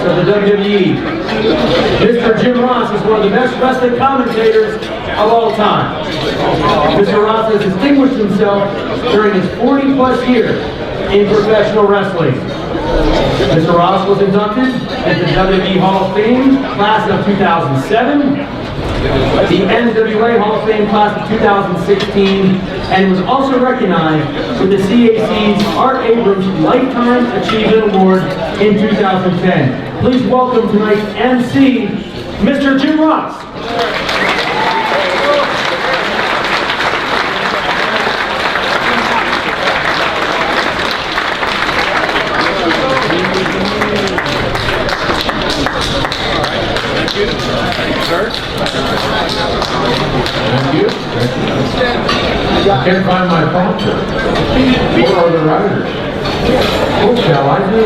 of the WWE. Mr. Jim Ross is one of the best wrestling commentators of all time. Mr. Ross has distinguished himself during his 40-plus years in professional wrestling. Mr. Ross was inducted into the WWE Hall of Fame class of 2007, the NWA Hall of Fame class of 2016, and was also recognized with the CAC's Art Abrams Lifetime Achievement Award in 2010. Please welcome tonight's MC, Mr. Jim Ross. Thank you. I can't find my prompter. Where are the writers? What shall I do?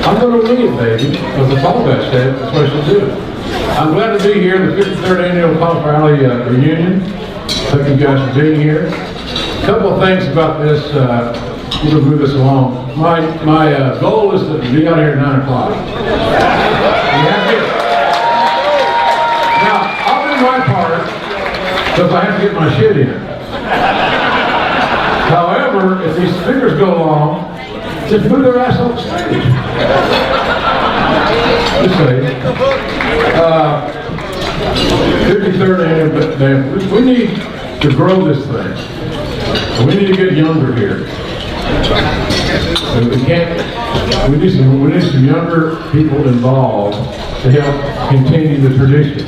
I'm going to leave, baby, because the Throwback said that's what I should do. I'm glad to be here at the 53rd Annual College Rally Reunion. Thank you guys for being here. A couple of things about this. We'll move this along. My goal is to be out here at 9 o'clock. Now, I'll do my part because I have to get my shit in. However, if these speakers go long, just move their ass on stage. Just say, 53rd annual, we need to grow this thing. We need to get younger here. We need some younger people involved to help continue the tradition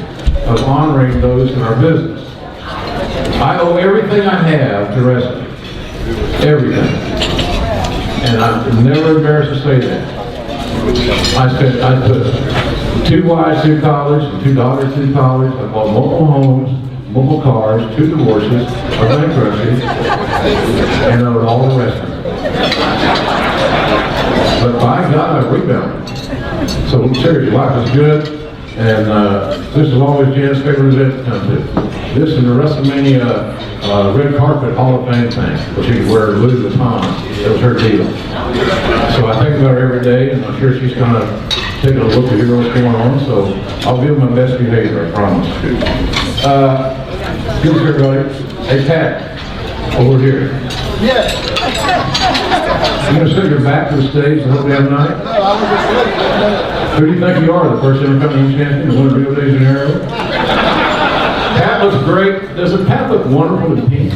of honoring those in our business. I owe everything I have to wrestling. Everything. And I'm never embarrassed to say that. I put 2 wives through college and 2 daughters through college. I bought multiple homes, multiple cars, 2 divorces, a bankruptcy, and I owed all the wrestling. But by God, I rebounded. So seriously, life is good, and this is always Jan's favorite event to come to. This is the WrestleMania red carpet Hall of Fame thing, where she could wear Louis Vuitton. That was her deal. So I think about her every day, and I'm sure she's kind of taking a look to hear what's going on. So I'll be on my best behavior, I promise. Good everybody. Hey Pat, over here. Yes. You gonna sit your back to the stage and hope we have a night? No, I was just looking. Who do you think you are, the first Intercontinental Champion of one Rio de Janeiro? Pat looks great. Doesn't Pat look wonderful in pink?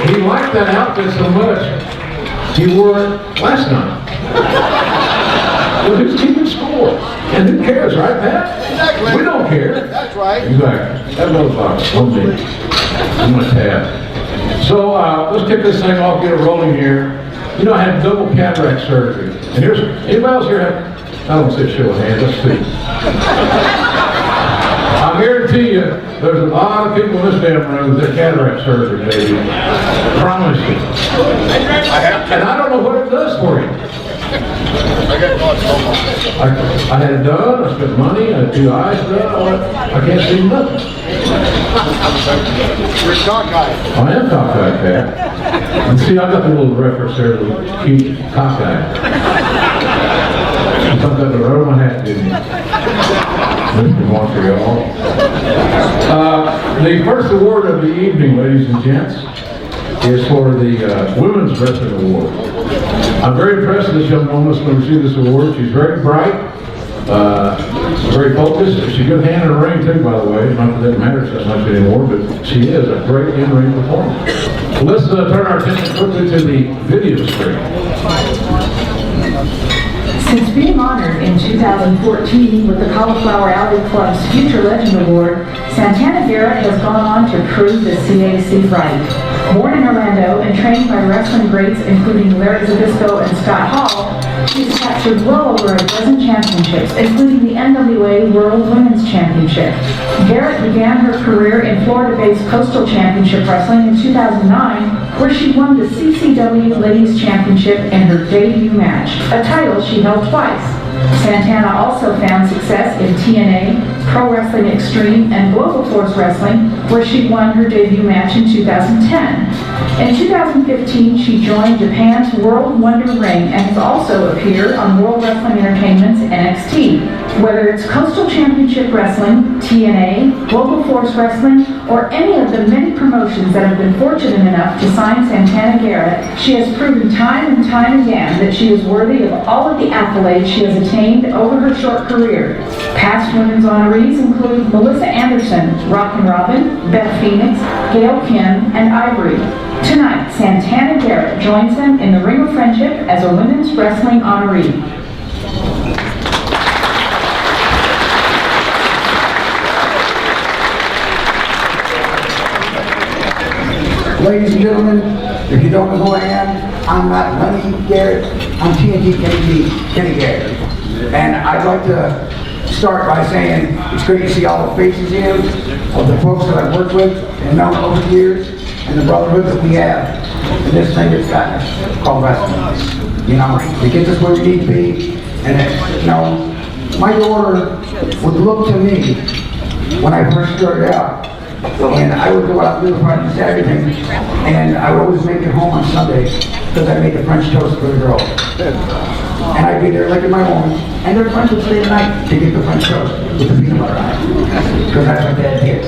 He liked that outfit so much, he wore it last night. Well, who's keeping score? And who cares, right, Pat? Exactly. We don't care. That's right. Exactly. That motherfucker, one minute. I'm gonna tab. So let's kick this thing off, get it rolling here. You know, I had double cataract surgery. And here's, anybody else here have, I don't say show of hands, let's see. I guarantee you, there's a lot of people in this damn room with their cataract surgery, baby. I promise you. And I don't know what it does for you. I had it done, I spent money, I had 2 eyes done, I can't see nothing. You're cockeyed. I am cockeyed, Pat. And see, I got the little reference there, the little cute cockeyed. You took that right over my hat, didn't you? This is one for y'all. The first award of the evening, ladies and gents, is for the Women's Wrestling Award. I'm very impressed with this young woman that's going to receive this award. She's very bright, very focused. She's a good hand in the ring too, by the way. Not that it matters that much anymore, but she is a great in-ring performer. So let's turn our attention quickly to the video screen. Since being honored in 2014 with the Cauliflower Alley Club's Future Legend Award, Santana Garrett has gone on to prove the CAC right. Born in Orlando and trained by wrestling greats including Larry Zbyszko and Scott Hall, she's captured well over a dozen championships, including the NWA World Women's Championship. Garrett began her career in Florida-based Coastal Championship Wrestling in 2009, where she won the CCW Ladies Championship in her debut match, a title she held twice. Santana also found success in TNA, Pro Wrestling Extreme, and Global Force Wrestling, where she won her debut match in 2010. In 2015, she joined Japan's World Wonder Ring and has also appeared on World Wrestling Entertainment's NXT. Whether it's Coastal Championship Wrestling, TNA, Global Force Wrestling, or any of the many promotions that have been fortunate enough to sign Santana Garrett, she has proven time and time again that she is worthy of all of the accolades she has attained over her short career. Past women's honorees include Melissa Anderson, Rockin' Robin, Beth Phoenix, Gail Kim, and Ivory. Tonight, Santana Garrett joins them in the Ring of Friendship as a women's wrestling honoree. Ladies and gentlemen, if you don't know who I am, I'm not Lenny Garrett, I'm TNT Kenny Garrett. And I'd like to start by saying it's great to see all the faces here of the folks that I've worked with and known over the years, and the brotherhood that we have in this thing that's got us called wrestling. You know, it gets us where we need to be, and it, you know, my daughter would look to me when I first started out, and I would go out and do the Friday and Saturday thing, and I would always make it home on Sunday because I made the French toast for the girls. And I'd be there like in my home, and their friends would stay the night to get the French toast with the peanut butter on it, because that's what Dad did.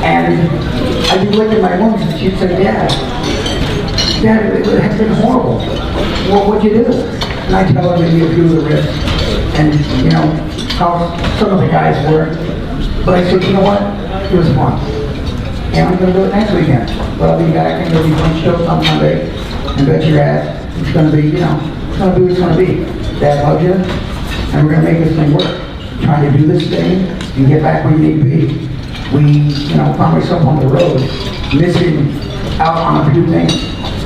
And I'd be licking my wounds, and she'd say, Dad, it has been horrible. Well, what'd you do? And I'd tell her maybe a few of the risks, and you know, how some of the guys were. But I said, you know what? It was fun. And I'm going to do it next weekend. But I'll be back and there'll be French toast on Monday. And bet your ass, it's going to be, you know, it's going to be what it's going to be. Dad loves you, and we're going to make this thing work. Trying to do this thing and get back where you need to be. We, you know, found myself on the road, missing out on a few things.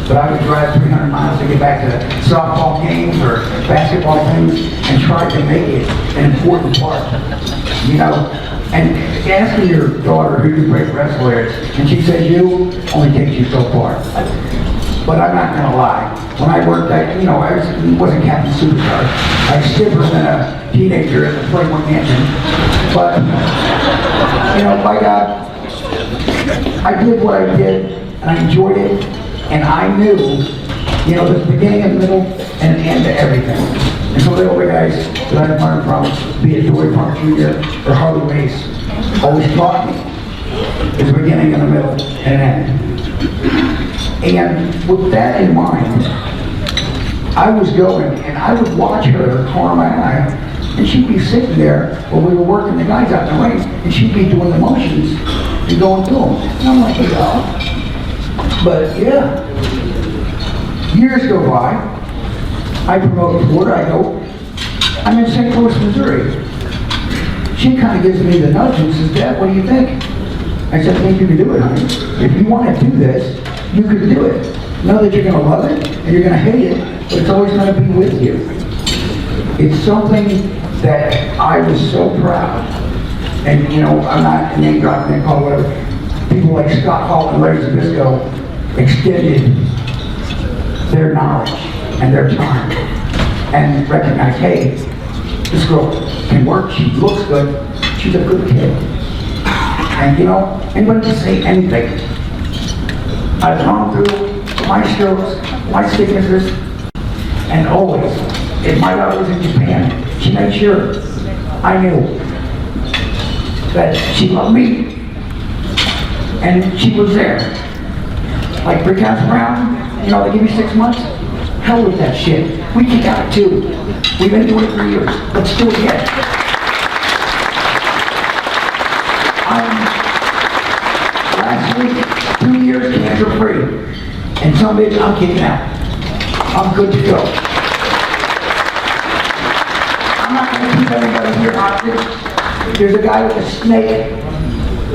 But I would drive 300 miles to get back to softball games or basketball things and try to make it an important part. You know, and asking your daughter who your great wrestler is, and she says you, only takes you so far. But I'm not gonna lie. When I worked, I wasn't Captain Superstar. I was stiffer than a teenager at the Playboy Mansion. But, you know, by God, I did what I did, and I enjoyed it, and I knew, you know, there's a beginning, a middle, and an end to everything. And some of the older guys that I've learned from, be it Dory Funk Jr. or Harley Race, always taught me there's a beginning and a middle and an end. And with that in mind, I was going and I would watch her at the corner of my eye, and she'd be sitting there while we were working the guys out in the ring, and she'd be doing the motions and going through them. And I'm like, yeah. But yeah, years go by. I promote Florida, I go, I'm in St. Louis, Missouri. She kind of gives me the nudge and says, Dad, what do you think? I said, I think you can do it, honey. If you want to do this, you can do it. Know that you're going to love it, and you're going to hate it, but it's always going to be with you. It's something that I was so proud. And, you know, I'm not name dropping, call whatever. People like Scott Hall and Larry Zbyszko extended their knowledge and their time, and recognize, hey, this girl can work, she looks good, she's a good kid. And you know, anybody can say anything. I've gone through my struggles, my sicknesses, and always, if my daughter was in Japan, she made sure I knew that she loved me, and she was there. Like Rick House Brown, you know, they give you 6 months. Hell with that shit. We kick out at 2. We've been doing it for years. Let's do it again. Last week, 2 years cancer free. And some days I'm kicking out. I'm good to go. I'm not going to keep anybody here hostage. There's a guy with a snake.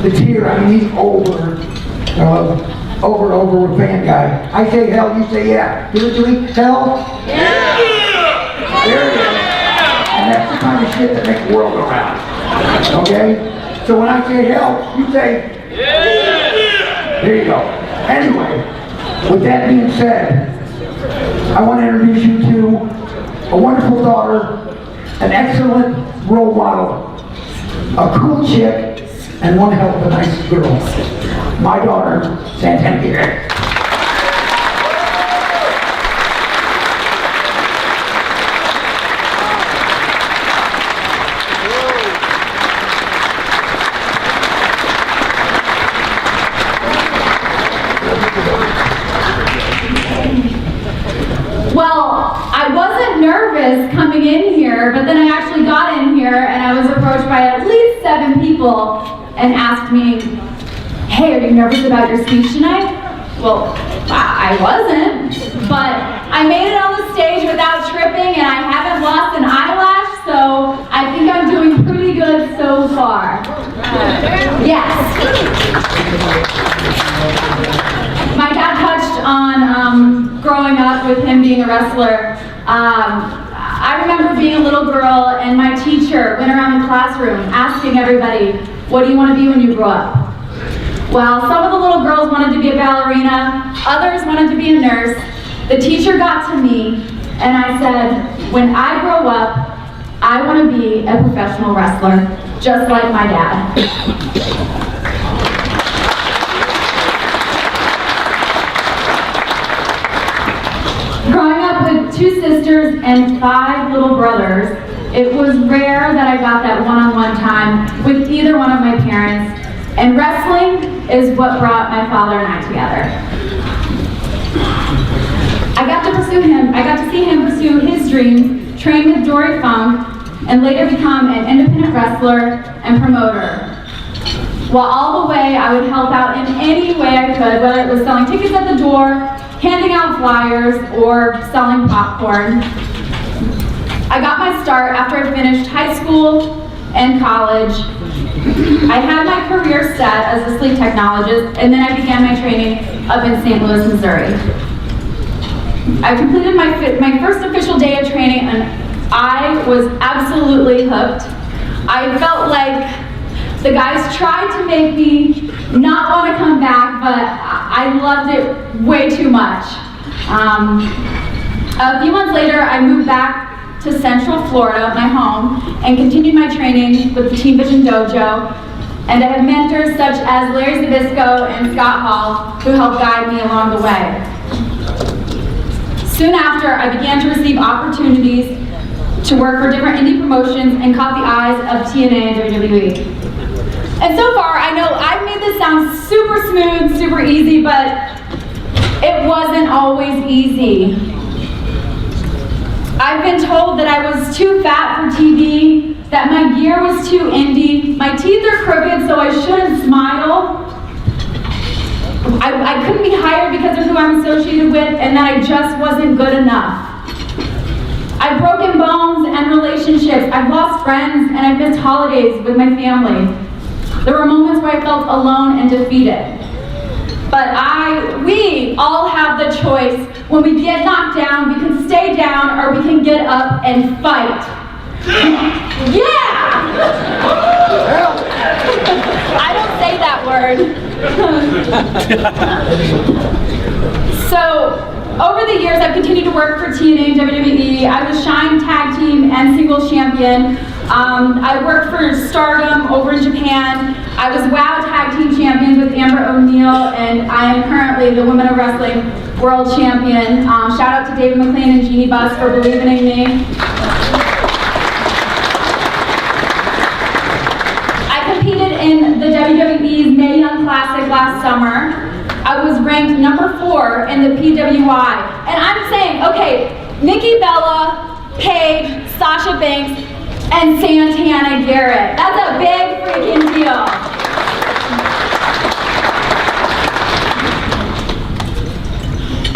The tear, I mean, he's over and over with fan guy. I say hell, you say yeah. Give it to me, hell? Yeah! There it is. And that's the kind of shit that makes the world go round. Okay? So when I say hell, you say yeah! There you go. Anyway, with that being said, I want to introduce you to a wonderful daughter, an excellent role model, a cool chick, and one hell of a nice girl. My daughter, Santana Garrett. Well, I wasn't nervous coming in here, but then I actually got in here and I was approached by at least 7 people and asked me, hey, are you nervous about your speech tonight? Well, I wasn't, but I made it on the stage without tripping and I haven't lost an eyelash, so I think I'm doing pretty good so far. Yes. My dad touched on growing up with him being a wrestler. I remember being a little girl and my teacher went around the classroom asking everybody, what do you want to be when you grow up? Well, some of the little girls wanted to be a ballerina, others wanted to be a nurse. The teacher got to me and I said, when I grow up, I want to be a professional wrestler, just like my dad. Growing up with 2 sisters and 5 little brothers, it was rare that I got that one-on-one time with either one of my parents, and wrestling is what brought my father and I together. I got to see him pursue his dreams, train with Dory Funk, and later become an independent wrestler and promoter. While all the way I would help out in any way I could, whether it was selling tickets at the door, handing out flyers, or selling popcorn. I got my start after I finished high school and college. I had my career set as a sleep technologist, and then I began my training up in St. Louis, Missouri. I completed my first official day of training, and I was absolutely hooked. I felt like the guys tried to make me not want to come back, but I loved it way too much. A few months later, I moved back to Central Florida, my home, and continued my training with the Team Vision Dojo. And I have mentors such as Larry Zabisco and Scott Hall who helped guide me along the way. Soon after, I began to receive opportunities to work for different indie promotions and caught the eyes of TNA and WWE. And so far, I know I've made this sound super smooth, super easy, but it wasn't always easy. I've been told that I was too fat for TV, that my gear was too indie, my teeth are crooked so I shouldn't smile. I couldn't be hired because of who I'm associated with, and that I just wasn't good enough. I've broken bones and relationships, I've lost friends, and I've missed holidays with my family. There were moments where I felt alone and defeated. But we all have the choice. When we get knocked down, we can stay down or we can get up and fight. Yeah! I don't say that word. So, over the years, I've continued to work for TNA and WWE. I was Shine Tag Team and Singles Champion. I worked for Stardom over in Japan. I was WOW Tag Team Champions with Amber O'Neal, and I am currently the Women of Wrestling World Champion. Shout out to David McLean and Jeannie Buss for believing in me. I competed in the WWE's Mae Young Classic last summer. I was ranked number 4 in the PWI. And I'm saying, okay, Nikki Bella, Paige, Sasha Banks, and Santana Garrett. That's a big freaking deal.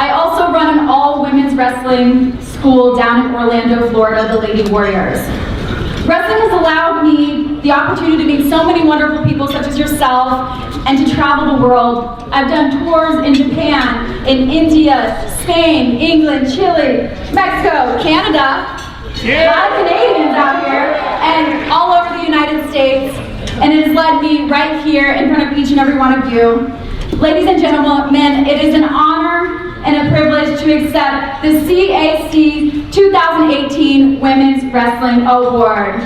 I also run an all-women's wrestling school down in Orlando, Florida, the Lady Warriors. Wrestling has allowed me the opportunity to meet so many wonderful people such as yourself and to travel the world. I've done tours in Japan, in India, Spain, England, Chile, Mexico, Canada. A lot of Canadians out here, and all over the United States, and it has led me right here in front of each and every one of you. Ladies and gentlemen, it is an honor and a privilege to accept the CAC 2018 Women's Wrestling Award.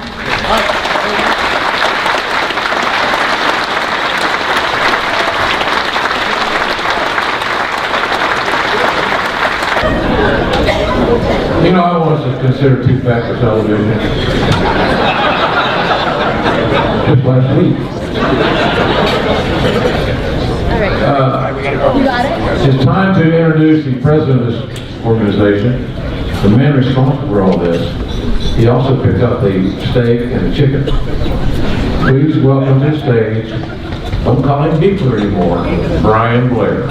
You know, I was considered too fat for television. Just last week. It's time to introduce the president of this organization, the man responsible for all this. He also picked up the steak and the chicken. Please welcome to the stage, don't call him Beefler anymore, Brian Blair.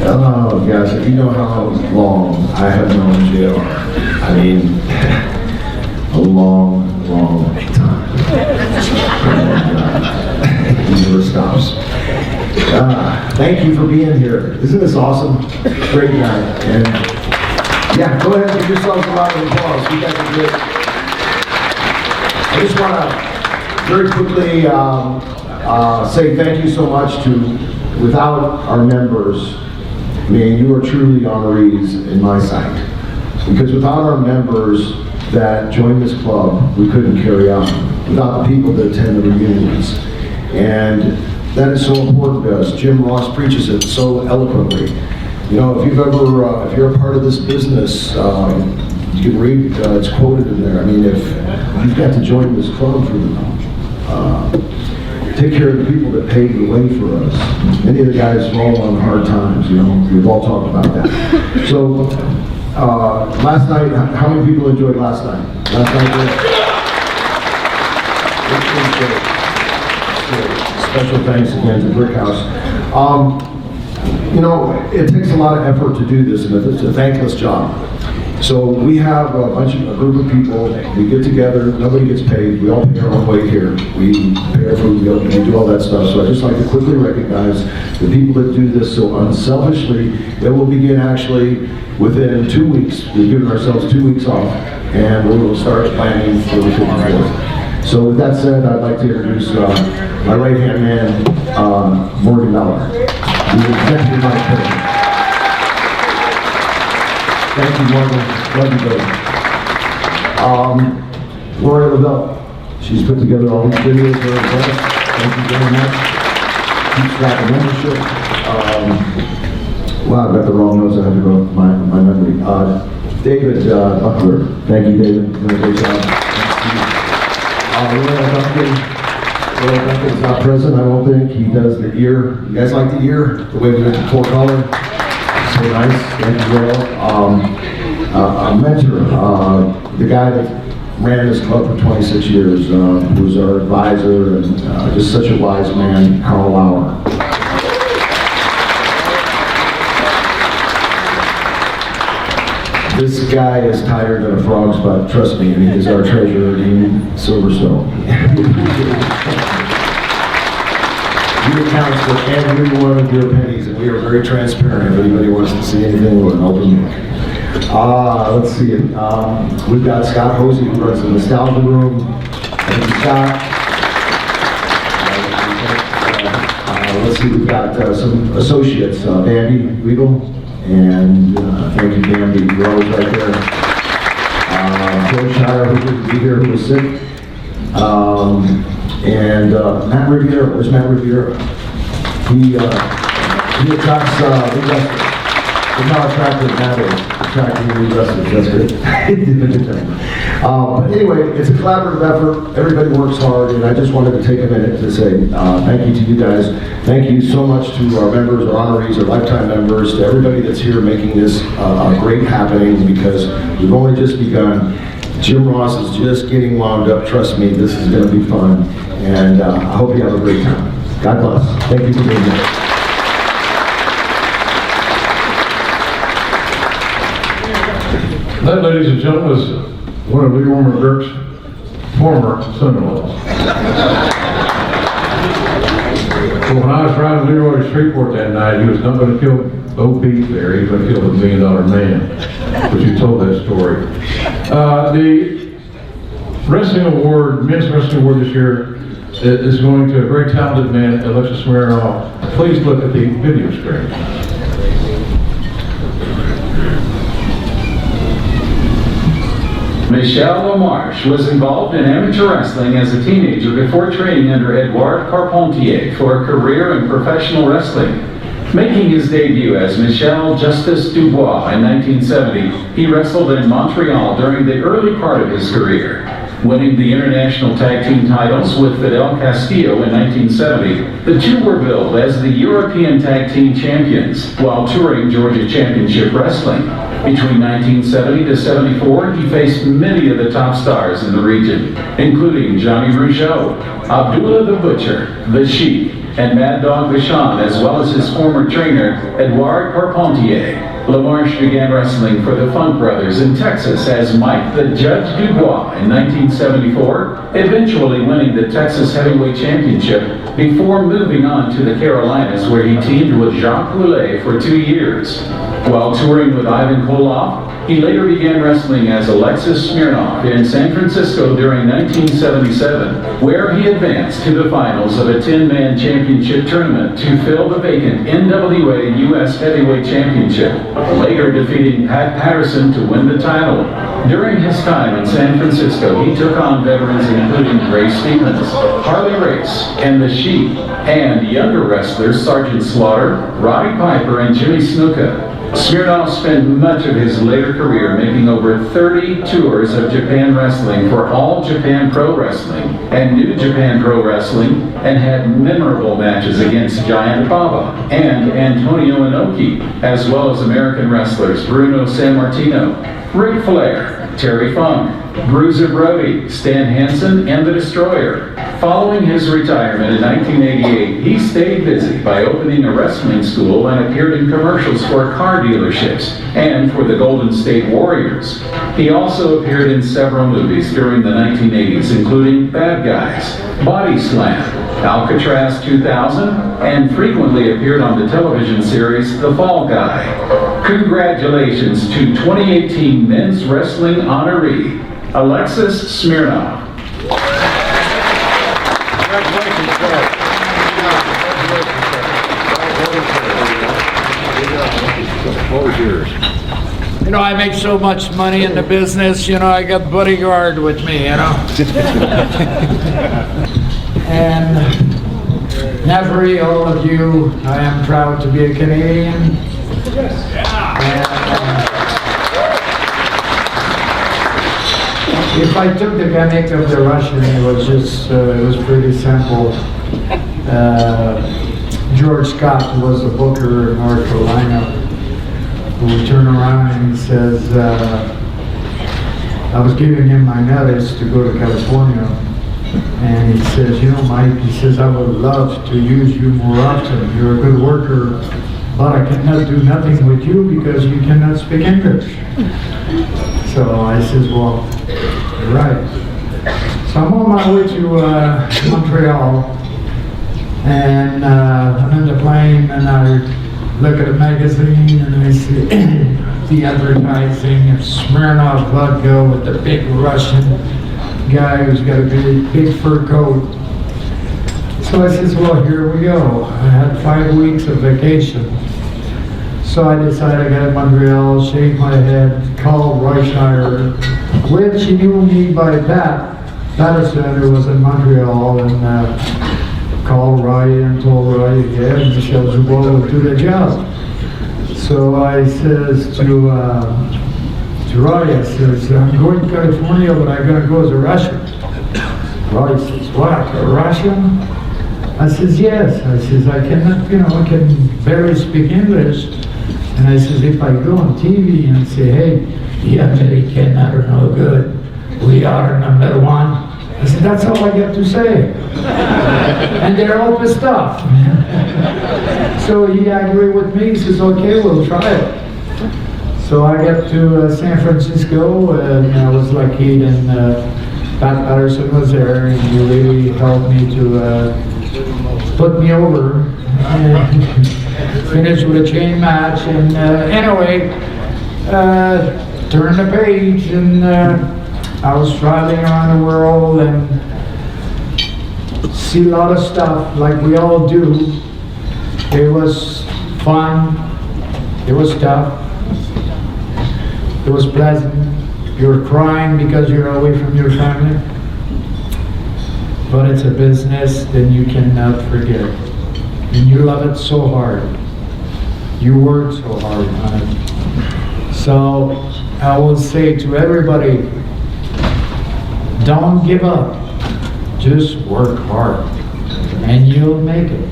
Oh, gosh, if you know how long I have known Jim, I mean, a long, long time. He never stops. Thank you for being here. Isn't this awesome? Great night. And yeah, go ahead and give yourselves a round of applause. You guys are great. I just want to very quickly say thank you so much to, without our members, man, you are truly honorees in my sight. Because without our members that join this club, we couldn't carry on. Without the people that attend the reunions. And that is so important to us. Jim Ross preaches it so eloquently. You know, if you've ever, if you're a part of this business, you can read, it's quoted in there. I mean, if you've got to join this club for take care of the people that paved the way for us. Many of the guys roll on hard times, you know, we've all talked about that. So, last night, how many people enjoyed last night? Last night, special thanks again to Brick House. You know, it takes a lot of effort to do this, and it's a thankless job. So we have a group of people, we get together, nobody gets paid, we all pay our own way here. We pay our food, we do all that stuff. So I'd just like to quickly recognize the people that do this so unselfishly. It will begin actually within 2 weeks. We've given ourselves 2 weeks off, and we will start planning for the 54th. So with that said, I'd like to introduce my right-hand man, Morgan Dollar, the Executive Vice President. Thank you, Morgan. Love you, baby. Lori Lavelle. She's put together all these videos for us. Thank you very much. Keeps track of membership. Wow, I've got the wrong notes. I have to go with my memory. David Buckler. Thank you, David. You're doing a great job. Roy Duncan's not present, I don't think. He does the ear. You guys like the ear? The way we did the full color? So nice, thank you, Royal. A mentor, the guy that ran this club for 26 years, who's our advisor and just such a wise man, Carl Lauer. This guy is tired of a frog's butt, trust me, and he is our treasurer, Dean Silverstone. He accounts for every one of your pennies, and we are very transparent. If anybody wants to see anything, we're an open book. Let's see. We've got Scott Hosey, who runs the Nostalgia Room. Thank you, Scott. Let's see, we've got some associates, Bambi Weagle, and thank you, Bambi. You're always right there. Joe Shire, who couldn't be here, who was sick. And Matt Riviera, where's Matt Riviera? He attracts investors. Look how attractive Matt is, attracting new investors, that's great. But anyway, it's a collaborative effort, everybody works hard, and I just wanted to take a minute to say thank you to you guys. Thank you so much to our members, our honorees, our lifetime members, to everybody that's here making this a great happening, because we've only just begun. Jim Ross is just getting wound up. Trust me, this is going to be fun. And I hope you have a great time. God bless. Thank you for being here. That, ladies and gentlemen, is one of Leroy McGurk's former son-in-laws. So when I was driving Leroy to Shreveport that night, he was not going to kill Bo Peep there. He was going to kill the $1 Million Man, which you told that story. The wrestling award, men's wrestling award this year, is going to a very talented man, Alexis Smirnoff. Please look at the video screen. Michel LaMarche was involved in amateur wrestling as a teenager before training under Edouard Carpentier for a career in professional wrestling. Making his debut as Michel Justice Dubois in 1970, he wrestled in Montreal during the early part of his career. Winning the international tag team titles with Fidel Castillo in 1970, the two were billed as the European Tag Team Champions while touring Georgia Championship Wrestling. Between 1970 to 74, he faced many of the top stars in the region, including Johnny Rougeau, Abdullah the Butcher, The Sheik, and Mad Dog Vachon, as well as his former trainer, Edouard Carpentier. LaMarche began wrestling for the Funk Brothers in Texas as Mike the Judge Dubois in 1974, eventually winning the Texas Heavyweight Championship before moving on to the Carolinas, where he teamed with Jacques Goulet for 2 years. While touring with Ivan Koloff, he later began wrestling as Alexis Smirnoff in San Francisco during 1977, where he advanced to the finals of a 10-man championship tournament to fill the vacant NWA U.S. Heavyweight Championship, later defeating Pat Patterson to win the title. During his time in San Francisco, he took on veterans including Ray Stevens, Harley Race, and The Sheik, and younger wrestlers Sergeant Slaughter, Roddy Piper, and Jimmy Snuka. Smirnoff spent much of his later career making over 30 tours of Japan Wrestling for All Japan Pro Wrestling and New Japan Pro Wrestling, and had memorable matches against Giant Baba and Antonio Inoki, as well as American wrestlers Bruno Sammartino, Ric Flair, Terry Funk, Bruiser Brody, Stan Hansen, and The Destroyer. Following his retirement in 1988, he stayed busy by opening a wrestling school and appeared in commercials for car dealerships and for the Golden State Warriors. He also appeared in several movies during the 1980s, including Bad Guys, Body Slam, Alcatraz 2000, and frequently appeared on the television series The Fall Guy. Congratulations to 2018 Men's Wrestling honoree, Alexis Smirnoff. Congratulations, sir. What was yours? You know, I make so much money in the business, you know, I got bodyguard with me, you know. And Nevery, all of you, I am proud to be a Canadian. If I took the gimmick of the Russian, it was just, it was pretty simple. George Scott was a booker in North Carolina who turned around and he says, I was giving him my notice to go to California. And he says, you know, Mike, he says, I would love to use you more often. You're a good worker, but I cannot do nothing with you because you cannot speak English. So I says, well, you're right. So I'm on my way to Montreal, and I'm in the plane, and I look at a magazine, and I see the advertising of Smirnoff vodka with the big Russian guy who's got a big fur coat. So I says, well, here we go. I had 5 weeks of vacation. So I decided to go to Montreal, shake my head, call Roy Schneider, which he knew me by Pat Patterson, who was in Montreal, and called Roy and told Roy, yeah, Michel Dubois will do the job. So I says to Roy, I says, I'm going to California, but I'm going to go as a Russian. Roy says, what, a Russian? I says, yes. I says, I cannot, you know, I can barely speak English. And I says, if I go on TV and say, hey, the American are no good, we are number one. I said, that's all I get to say. And they're all pissed off. So he agreed with me, he says, okay, we'll try it. So I got to San Francisco, and I was lucky, and Pat Patterson was there, and he really helped me to put me over. And finished with a chain match, and anyway, turned the page, and I was traveling around the world and see a lot of stuff like we all do. It was fun, it was tough, it was pleasant, You're crying because you're away from your family. But it's a business that you cannot forget. And you love it so hard. You work so hard on it. So I will say to everybody, don't give up. Just work hard and you'll make it.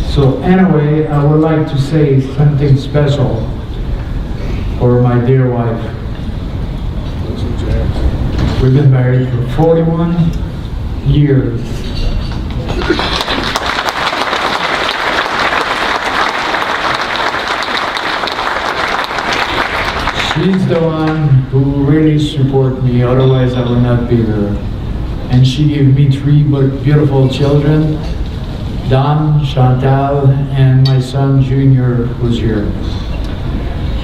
So anyway, I would like to say something special for my dear wife. We've been married for 41 years. She's the one who really supports me, otherwise I would not be there. And she gave me 3 beautiful children, Don, Chantal, and my son Junior, who's here.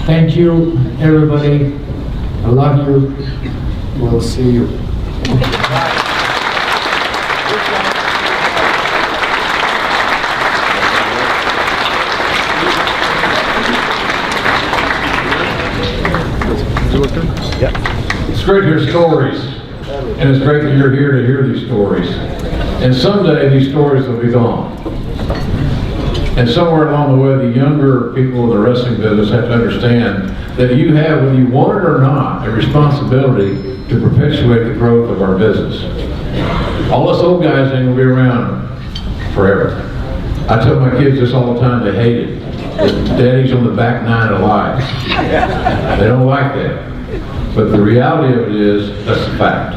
Thank you, everybody. I love you. We'll see you. It's great to hear stories, and it's great that you're here to hear these stories. And someday these stories will be gone. And somewhere along the way, the younger people in the wrestling business have to understand that you have, whether you want it or not, a responsibility to perpetuate the growth of our business. All us old guys ain't gonna be around forever. I tell my kids this all the time, they hate it. Daddy's on the back 9 of life. They don't like that. But the reality of it is, that's a fact.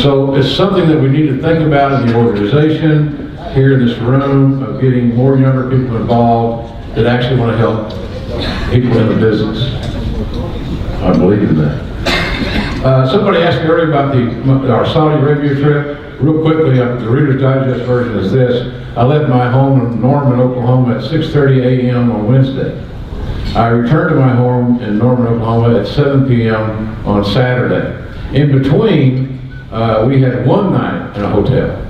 So it's something that we need to think about in the organization, here in this room, of getting more younger people involved that actually want to help people in the business. I believe in that. Somebody asked me earlier about our Saudi Arabia trip. Real quickly, the Reader's Digest version is this. I left my home in Norman, Oklahoma at 6:30 a.m. on Wednesday. I returned to my home in Norman, Oklahoma at 7 p.m. on Saturday. In between, we had one night in a hotel.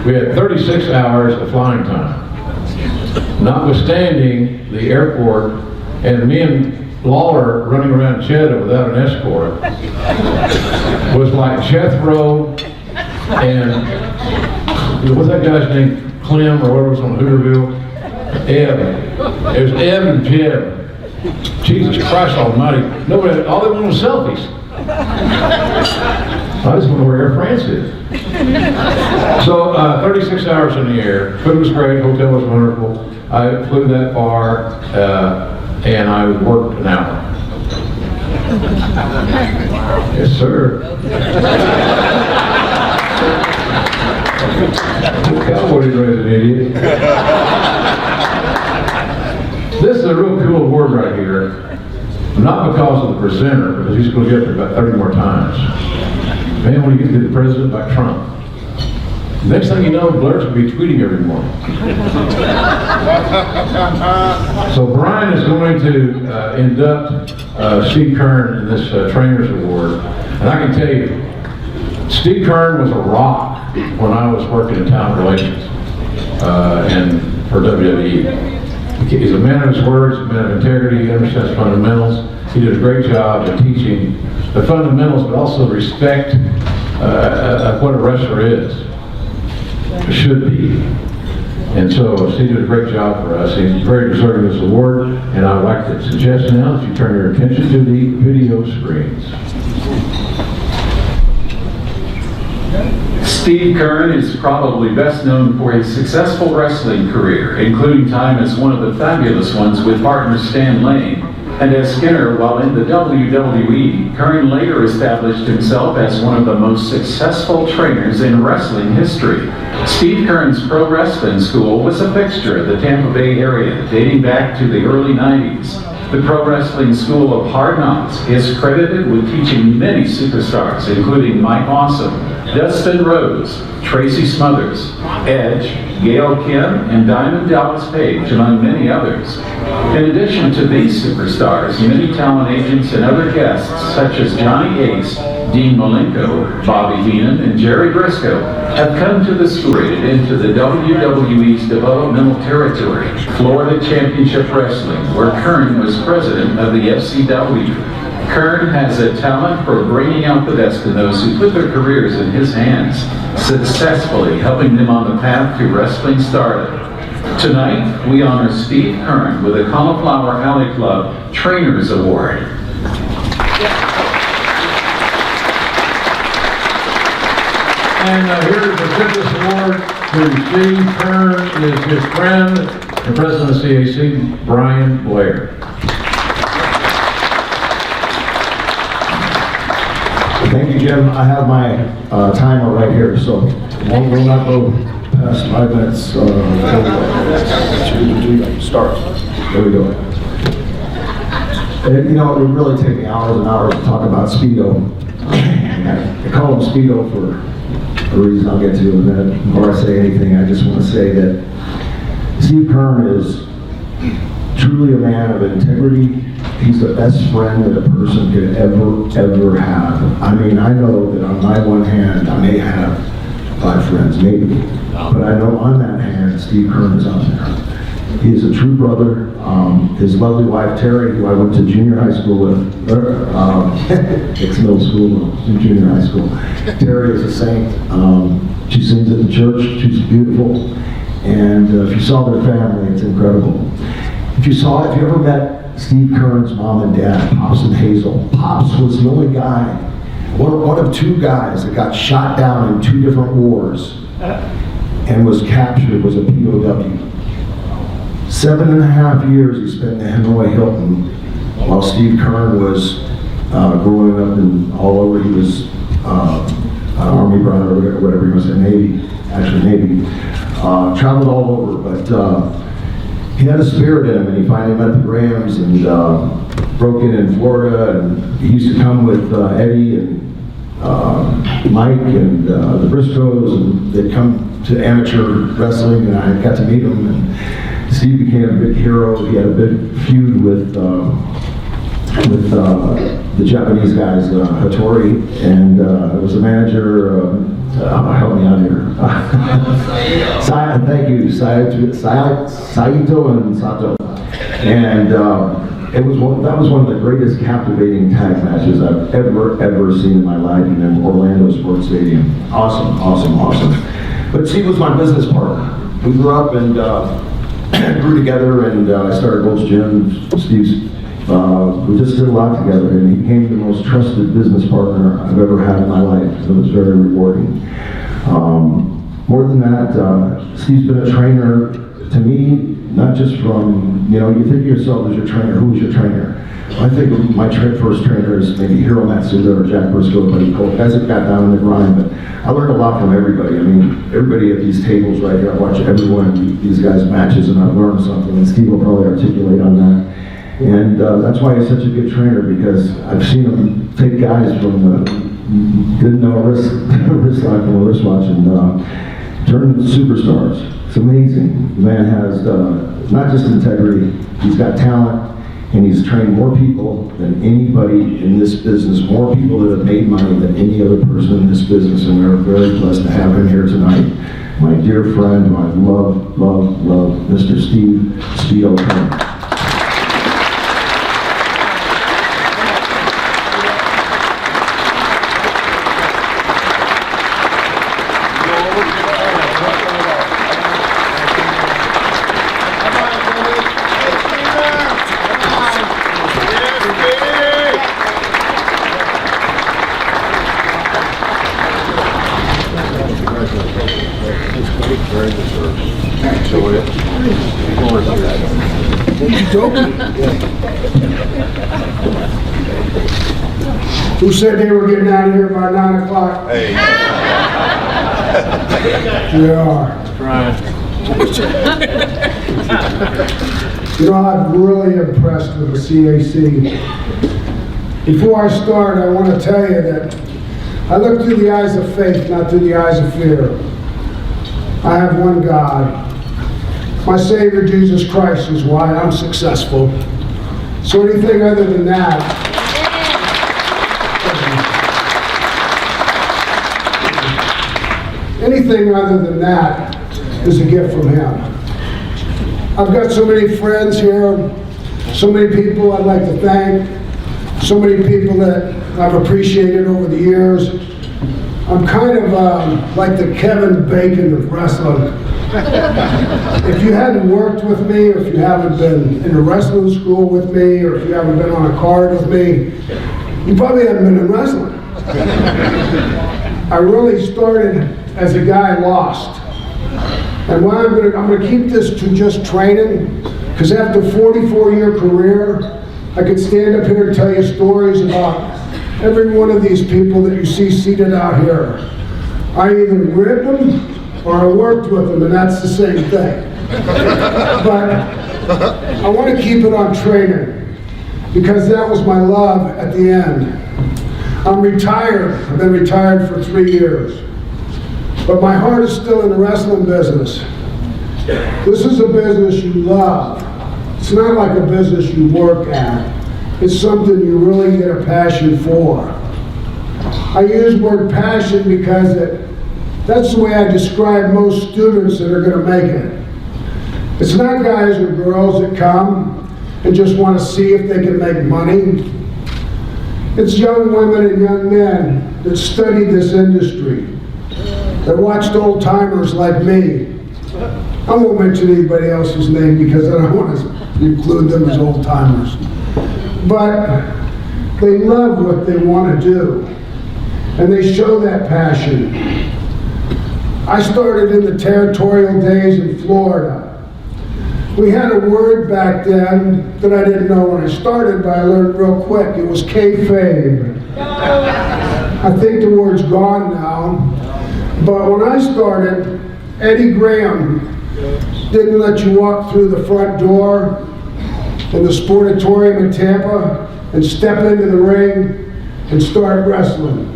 We had 36 hours of flying time. Notwithstanding the airport and me and Lawler running around Jeddah without an escort was like Jethro and what's that guy's name? Clem or whatever was on Hooverville? Ebb. It was Ebb and Jeb. Jesus Christ Almighty. Nobody, all they wanted was selfies. I just want to know where Air France is. So 36 hours in the air. Food was great. Hotel was wonderful. I flew that far and I worked an hour. Yes, sir. Cowboy didn't raise an idiot. This is a real cool award right here. Not because of the presenter, because he's going to get there about 30 more times. Man, when you get to the president like Trump. Next thing you know, Blair's going to be tweeting every morning. So Brian is going to induct Steve Kern in this Trainers Award. And I can tell you, Steve Kern was a rock when I was working in talent relations and for WWE. He's a man of his words, a man of integrity, he understands fundamentals. He did a great job of teaching the fundamentals, but also respect of what a wrestler is, should be. And so he did a great job for us. He's very deserving of this award, and I would like to suggest now that you turn your attention to the video screens. Steve Kern is probably best known for his successful wrestling career, including time as one of the fabulous ones with partner Stan Lane. And as Skinner, while in the WWE, Kern later established himself as one of the most successful trainers in wrestling history. Steve Kern's pro wrestling school was a fixture of the Tampa Bay area dating back to the early 90s. The Pro Wrestling School of Hard Knocks is credited with teaching many superstars, including Mike Awesome, Dustin Rhodes, Tracy Smothers, Edge, Gail Kim, and Diamond Dallas Page, among many others. In addition to these superstars, many talent agents and other guests, such as Johnny Ace, Dean Malenko, Bobby Heenan, and Jerry Briscoe, have come to the school into the WWE's developmental territory, Florida Championship Wrestling, where Kern was president of the FCW. Kern has a talent for bringing out the best in those who put their careers in his hands, successfully helping them on the path to wrestling stardom. Tonight, we honor Steve Kern with the Cauliflower Alley Club Trainers Award. And here's the fitness award to Steve Kern, is his friend, the president of CAC, Brian Blair. Thank you, Jim. I have my timer right here, so will not go past 5 minutes. Start. There we go. And, you know, it would really take me hours and hours to talk about Speedo. I call him Speedo for a reason I'll get to in a minute. Before I say anything, I just want to say that Steve Kern is truly a man of integrity. He's the best friend that a person could ever have. I mean, I know that on my one hand, I may have 5 friends, maybe. But I know on that hand, Steve Kern is out there. He is a true brother. His lovely wife, Terry, who I went to junior high school with, ex-middle school, junior high school. Terry is a saint. She sings at the church. She's beautiful. And if you saw their family, it's incredible. If you ever met Steve Kern's mom and dad, Pops and Hazel, Pops was the only guy, one of 2 guys that got shot down in 2 different wars and was captured, was a POW. 7.5 years he spent in the Hanoi Hilton while Steve Kern was growing up and all over. He was an Army brother or whatever he was, Navy. Traveled all over, but he had a spirit in him, and he finally met the Grahams and broke in Florida, and he used to come with Eddie and Mike and the Briscoes, and they'd come to amateur wrestling, and I got to meet him, and Steve became a big hero. He had a big feud with the Japanese guys, Hattori, and was a manager. Help me out here. Thank you, Saito and Sato. And that was one of the greatest captivating tag matches I've ever seen in my life in Orlando Sports Stadium. Awesome. But Steve was my business partner. We grew up and grew together, and I started Gold's Gym. Steve's, we just did a lot together, and he became the most trusted business partner I've ever had in my life. It was very rewarding. More than that, Steve's been a trainer to me, not just from, you think of yourself as your trainer. Who was your trainer? I think my first trainer is maybe Hiro Matsuda or Jack Briscoe, Buddy Cole, guys that got down in the grind, but I learned a lot from everybody. I mean, everybody at these tables right here, I watch every one of these guys' matches, and I've learned something, and Steve will probably articulate on that. And that's why he's such a good trainer, because I've seen him take guys from didn't know wrist lock from a wristwatch and turn them into superstars. It's amazing. The man has not just integrity, he's got talent, and he's trained more people than anybody in this business, more people that have made money than any other person in this business, and we're very blessed to have him here tonight. My dear friend, who I love, Mr. Steve Speedo Kern. Who said they were getting out of here by 9 o'clock? Hey. We are. I'm really impressed with the CAC. Before I start, I want to tell you that I look through the eyes of faith, not through the eyes of fear. I have one God. My Savior, Jesus Christ, is why I'm successful. So anything other than that, is a gift from Him. I've got so many friends here, so many people I'd like to thank so many people that I've appreciated over the years. I'm kind of like the Kevin Bacon of wrestling. If you hadn't worked with me, or if you haven't been in a wrestling school with me, or if you haven't been on a card with me, you probably haven't been in wrestling. I really started as a guy lost. And why I'm gonna keep this to just training, because after a 44-year career, I could stand up here and tell you stories about every one of these people that you see seated out here. I either ripped them or I worked with them, and that's the same thing. But I want to keep it on training, because that was my love at the end. I'm retired. I've been retired for 3 years. But my heart is still in the wrestling business. This is a business you love. It's not like a business you work at. It's something you really get a passion for. I use the word passion because that's the way I describe most students that are going to make it. It's not guys or girls that come and just want to see if they can make money. It's young women and young men that study this industry, that watched old timers like me. I won't mention anybody else's name because I don't want to include them as old timers. But they love what they want to do, and they show that passion. I started in the territorial days in Florida. We had a word back then that I didn't know when I started, but I learned real quick. It was kayfabe. I think the word's gone now. But when I started, Eddie Graham didn't let you walk through the front door in the Sportatorium in Tampa and step into the ring and start wrestling.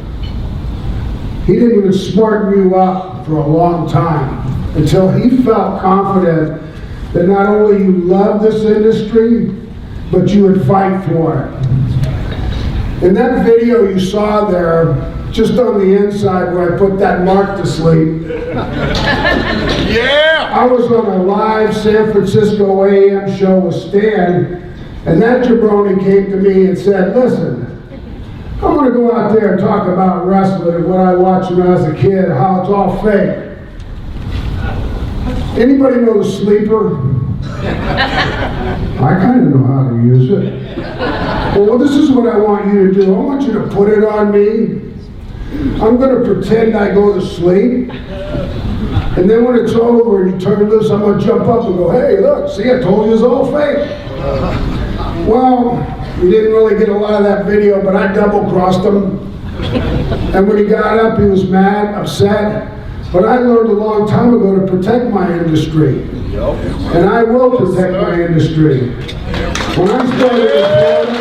He didn't even smarten you up for a long time until he felt confident that not only you love this industry, but you would fight for it. In that video you saw there, just on the inside where I put that mark to sleep, yeah! I was on a live San Francisco AM show with Stan, and that jabroni came to me and said, listen, I want to go out there and talk about wrestling and what I watched when I was a kid, how it's all fake. Anybody know the sleeper? I kind of know how to use it. Well, this is what I want you to do. I want you to put it on me. I'm going to pretend I go to sleep. And then when it's over and you turn loose, I'm going to jump up and go, hey, look, see, I told you it's all fake. Well, we didn't really get a lot of that video, but I double-crossed him. And when he got up, he was mad, upset. But I learned a long time ago to protect my industry. And I will protect my industry. When I started in Florida,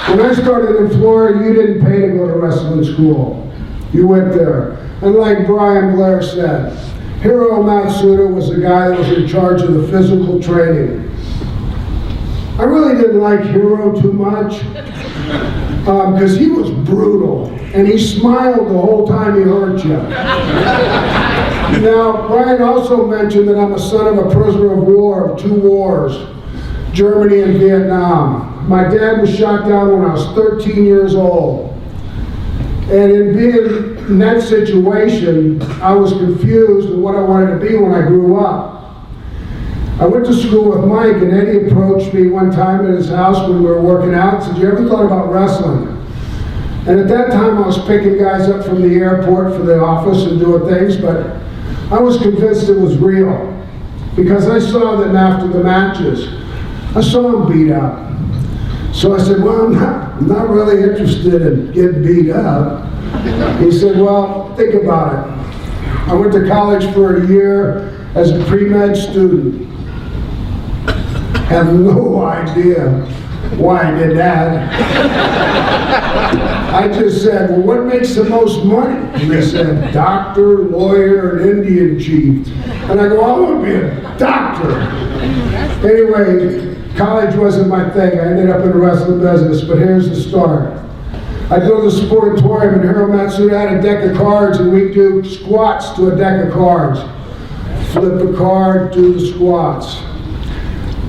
when I started in Florida, you didn't pay to go to wrestling school. You went there. And like Brian Blair said, Hiro Matsuda was the guy that was in charge of the physical training. I really didn't like Hiro too much because he was brutal and he smiled the whole time he hurt you. Now, Brian also mentioned that I'm a son of a prisoner of war of 2 wars, Germany and Vietnam. My dad was shot down when I was 13 years old. And in being in that situation, I was confused with what I wanted to be when I grew up. I went to school with Mike, and Eddie approached me one time at his house when we were working out and said, you ever thought about wrestling? And at that time, I was picking guys up from the airport for the office and doing things, but I was convinced it was real because I saw them after the matches. I saw them beat up. So I said, well, I'm not really interested in getting beat up. He said, well, think about it. I went to college for a year as a pre-med student. Have no idea why I did that. I just said, well, what makes the most money? And they said, doctor, lawyer, and Indian chief. And I go, I want to be a doctor. Anyway, college wasn't my thing. I ended up in the wrestling business, but here's the start. I'd go to the Sportatorium, and Hiro Matsuda had a deck of cards, and we'd do squats to a deck of cards. flip a card, do the squats.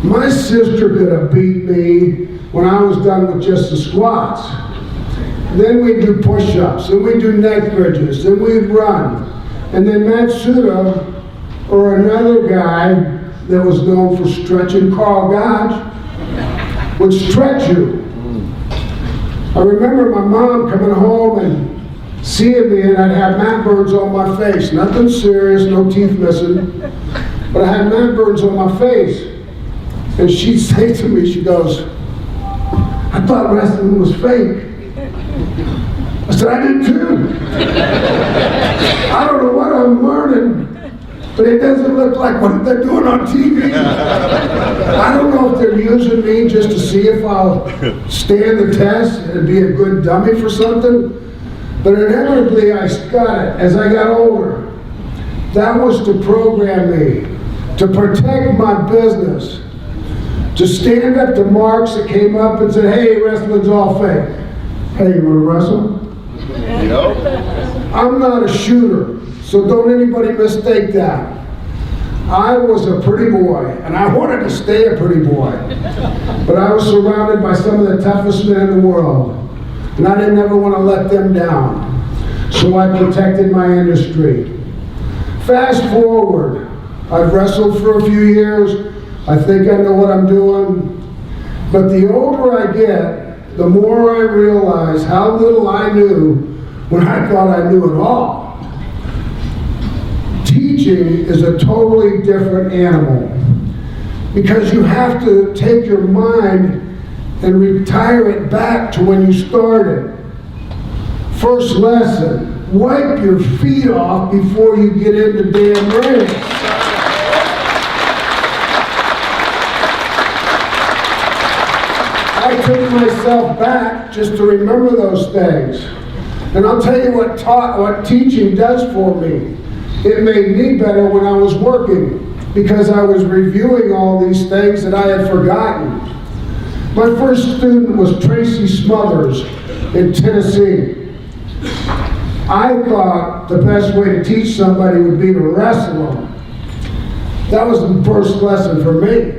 My sister could have beat me when I was done with just the squats. Then we'd do push-ups, then we'd do neck bridges, then we'd run. And then Matt Suda, or another guy that was known for stretching, Carl Gotch, would stretch you. I remember my mom coming home and seeing me, and I'd have mat burns on my face. Nothing serious, no teeth missing, but I had mat burns on my face. And she'd say to me, she goes, "I thought wrestling was fake." I said, "I did too." I don't know what I'm learning, but it doesn't look like what they're doing on TV. I don't know if they're using me just to see if I'll stand the test and be a good dummy for something, but inevitably I got it as I got older. That was to program me, to protect my business, to stand up to marks that came up and said, "Hey, wrestling's all fake. Hey, you wanna wrestle?" I'm not a shooter, so don't anybody mistake that. I was a pretty boy, and I wanted to stay a pretty boy. But I was surrounded by some of the toughest men in the world, and I didn't ever want to let them down. So I protected my industry. Fast forward, I've wrestled for a few years. I think I know what I'm doing. But the older I get, the more I realize how little I knew when I thought I knew it all. Teaching is a totally different animal because you have to take your mind and retire it back to when you started. First lesson, wipe your feet off before you get in the damn ring. I took myself back just to remember those things. And I'll tell you what teaching does for me. It made me better when I was working because I was reviewing all these things that I had forgotten. My first student was Tracy Smothers in Tennessee. I thought the best way to teach somebody would be to wrestle them. That was the first lesson for me.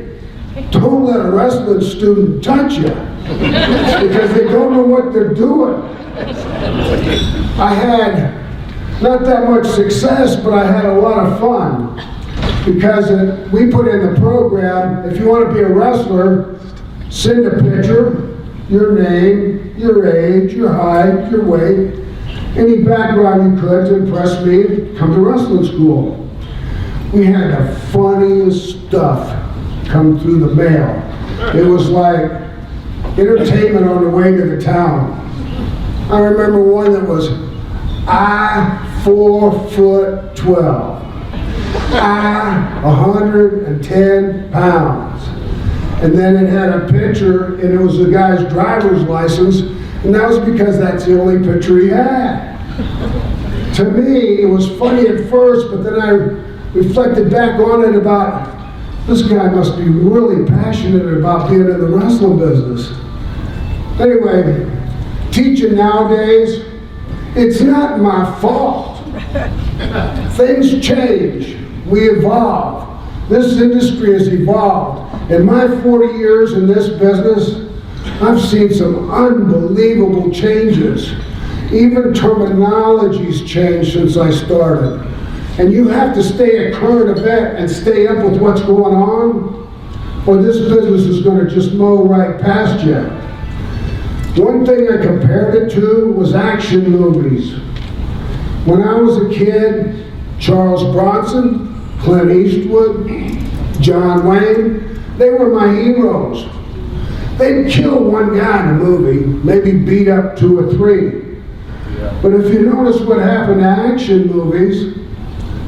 Don't let a wrestling student touch you because they don't know what they're doing. I had not that much success, but I had a lot of fun because we put in the program, if you want to be a wrestler, send a picture, your name, your age, your height, your weight, any background you could to impress me, come to wrestling school. We had the funniest stuff come through the mail. It was like entertainment on the way to the town. I remember one that was, I 4'12", I 110 pounds. And then it had a picture, and it was the guy's driver's license, and that was because that's the only picture he had. To me, it was funny at first, but then I reflected back on it about, this guy must be really passionate about being in the wrestling business. Anyway, teaching nowadays, it's not my fault. Things change, we evolve. This industry has evolved. In my 40 years in this business, I've seen some unbelievable changes. Even terminology's changed since I started. And you have to stay at current event and stay up with what's going on, or this business is going to just mow right past you. One thing I compared it to was action movies. When I was a kid, Charles Bronson, Clint Eastwood, John Wayne, they were my heroes. They'd kill one guy in a movie, maybe beat up 2 or 3. But if you notice what happened to action movies,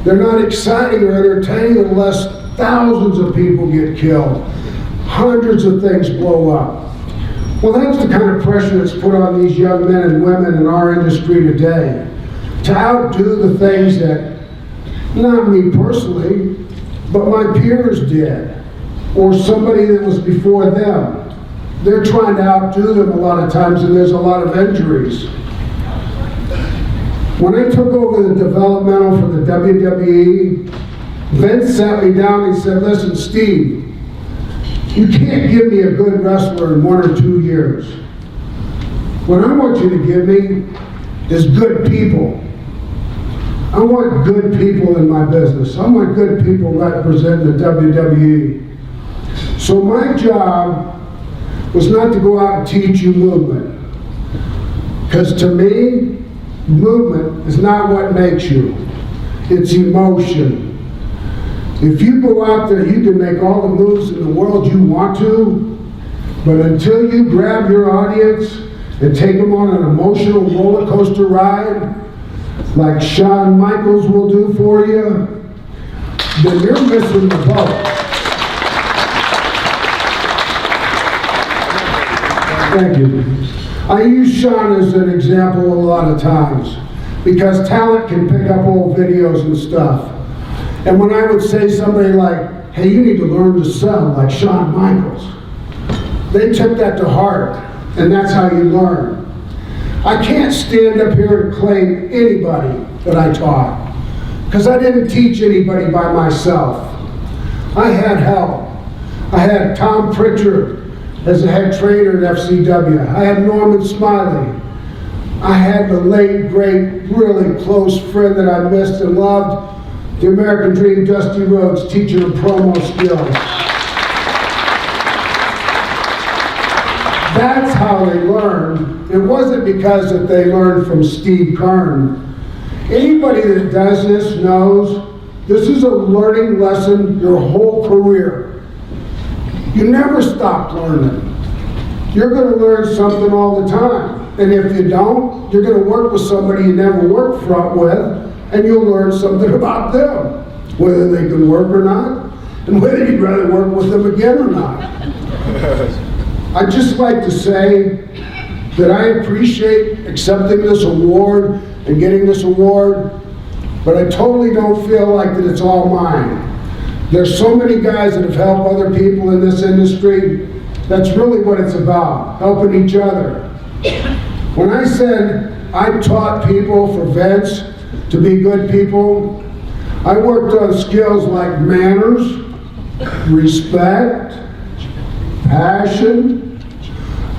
they're not exciting or entertaining unless thousands of people get killed. Hundreds of things blow up. Well, that's the kind of pressure that's put on these young men and women in our industry today. To outdo the things that, not me personally, but my peers did, or somebody that was before them. They're trying to outdo them a lot of times, and there's a lot of injuries. When I took over the developmental for the WWE, Vince sat me down and he said, listen, Steve, you can't give me a good wrestler in 1 or 2 years. What I want you to give me is good people. I want good people in my business. I want good people representing the WWE. So my job was not to go out and teach you movement. Because to me, movement is not what makes you. It's emotion. If you go out there, you can make all the moves in the world you want to, but until you grab your audience and take them on an emotional roller coaster ride, like Shawn Michaels will do for you, then you're missing the boat. Thank you. I use Shawn as an example a lot of times because talent can pick up old videos and stuff. And when I would say somebody like, hey, you need to learn to sell like Shawn Michaels, they took that to heart, and that's how you learn. I can't stand up here and claim anybody that I taught, because I didn't teach anybody by myself. I had help. I had Tom Pritchard as a head trainer at FCW. I had Norman Smiley. I had the late, great, really close friend that I missed and loved, the American Dream, Dusty Rhodes, teaching them promo skills. That's how they learned. It wasn't because that they learned from Steve Kern. Anybody that does this knows this is a learning lesson your whole career. You never stop learning. You're going to learn something all the time. And if you don't, you're going to work with somebody you never worked with, and you'll learn something about them, whether they can work or not, and whether you'd rather work with them again or not. I'd just like to say that I appreciate accepting this award and getting this award, but I totally don't feel like that it's all mine. There's so many guys that have helped other people in this industry. That's really what it's about, helping each other. When I said I taught people for vets to be good people, I worked on skills like manners, respect, passion.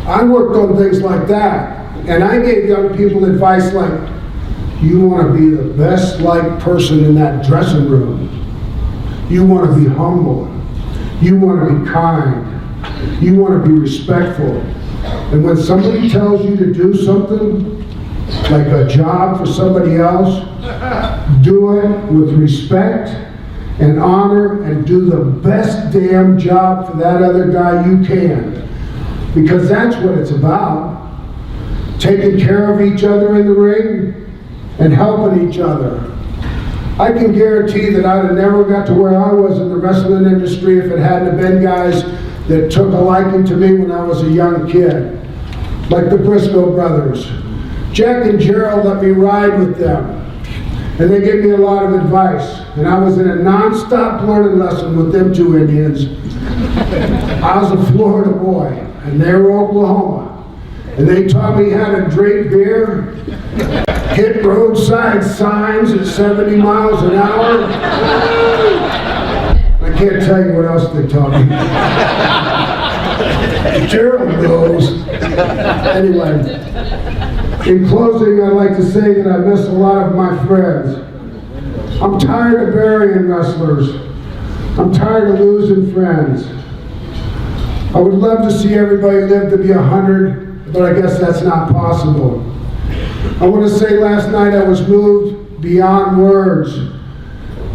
I worked on things like that. And I gave young people advice like, you want to be the best liked person in that dressing room. You want to be humble. You want to be kind. You want to be respectful. And when somebody tells you to do something, like a job for somebody else, do it with respect and honor and do the best damn job for that other guy you can. Because that's what it's about. Taking care of each other in the ring and helping each other. I can guarantee that I'd have never got to where I was in the wrestling industry if it hadn't have been guys that took a liking to me when I was a young kid. Like the Briscoe brothers. Jack and Gerald let me ride with them. And they gave me a lot of advice. And I was in a non-stop learning lesson with them two Indians. I was a Florida boy, and they were Oklahoma. And they taught me how to drink beer, hit roadside signs at 70 miles an hour. I can't tell you what else they taught me. Gerald knows. Anyway, in closing, I'd like to say that I miss a lot of my friends. I'm tired of burying wrestlers. I'm tired of losing friends. I would love to see everybody live to be 100, but I guess that's not possible. I want to say last night I was moved beyond words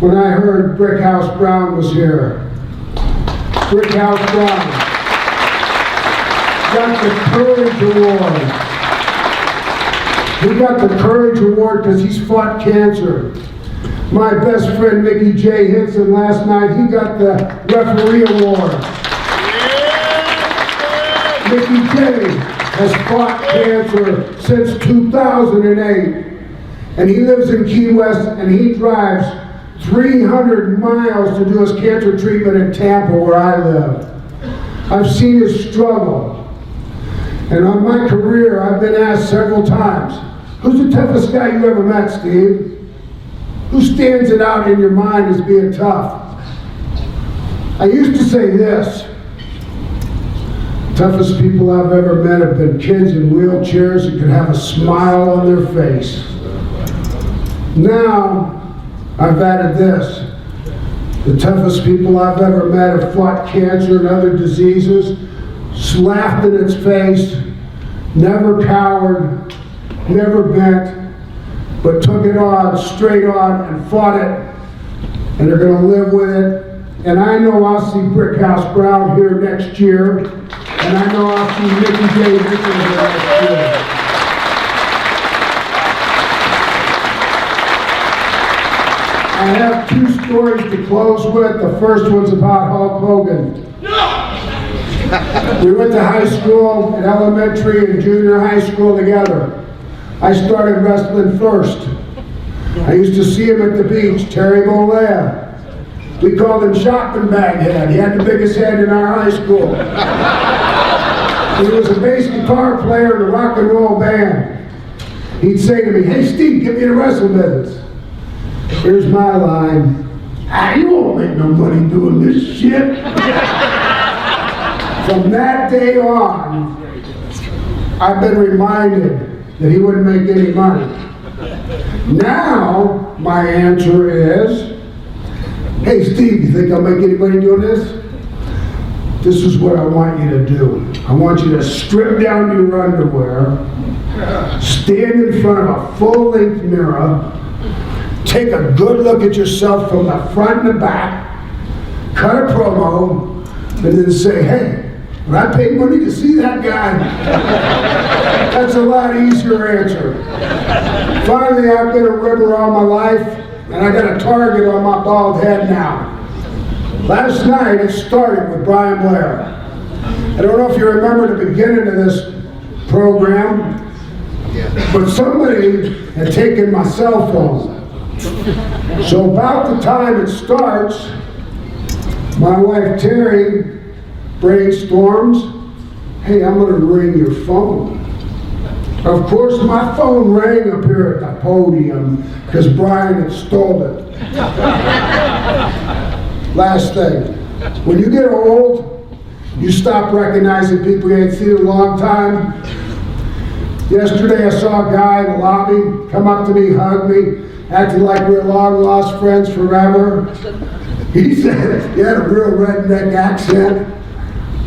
when I heard Brickhouse Brown was here. Brickhouse Brown got the Courage Award. He got the Courage Award because he's fought cancer. My best friend Mickey J. Hinson last night, he got the Referee Award. Mickey J. has fought cancer since 2008. And he lives in Key West and he drives 300 miles to do his cancer treatment in Tampa where I live. I've seen his struggle. And on my career, I've been asked several times, who's the toughest guy you ever met, Steve? Who stands it out in your mind as being tough? I used to say this: toughest people I've ever met have been kids in wheelchairs who can have a smile on their face. Now, I've added this: the toughest people I've ever met have fought cancer and other diseases, laughed in its face, never cowered, never bent, but took it on, straight on, and fought it, and they're going to live with it. And I know I'll see Brickhouse Brown here next year, and I know I'll see Mickey J. Nichols here next year. I have two stories to close with. The first one's about Hulk Hogan. We went to high school, and elementary and junior high school together. I started wrestling first. I used to see him at the beach, Terry Bollea. We called him Shopping Bag Head. He had the biggest head in our high school. He was a bass guitar player in a rock and roll band. He'd say to me, "Hey Steve, get me in the wrestling business." Here's my line: "You won't make no money doing this shit." From that day on, I've been reminded that he wouldn't make any money. Now, my answer is, "Hey Steve, you think I'll make any money doing this? This is what I want you to do. I want you to strip down your underwear, stand in front of a full-length mirror, take a good look at yourself from the front and the back, cut a promo, and then say, hey, would I pay money to see that guy?" That's a lot easier answer. Finally, I've been a ribber all my life, and I got a target on my bald head now. Last night, it started with Brian Blair. I don't know if you remember the beginning of this program, but somebody had taken my cell phone. So about the time it starts, my wife Terry brainstorms, "Hey, I'm going to ring your phone." Of course, my phone rang up here at the podium because Brian had stolen it. Last thing, when you get old, you stop recognizing people you ain't seen in a long time. Yesterday, I saw a guy in the lobby come up to me, hug me, acting like we're long-lost friends forever. He said, he had a real redneck accent.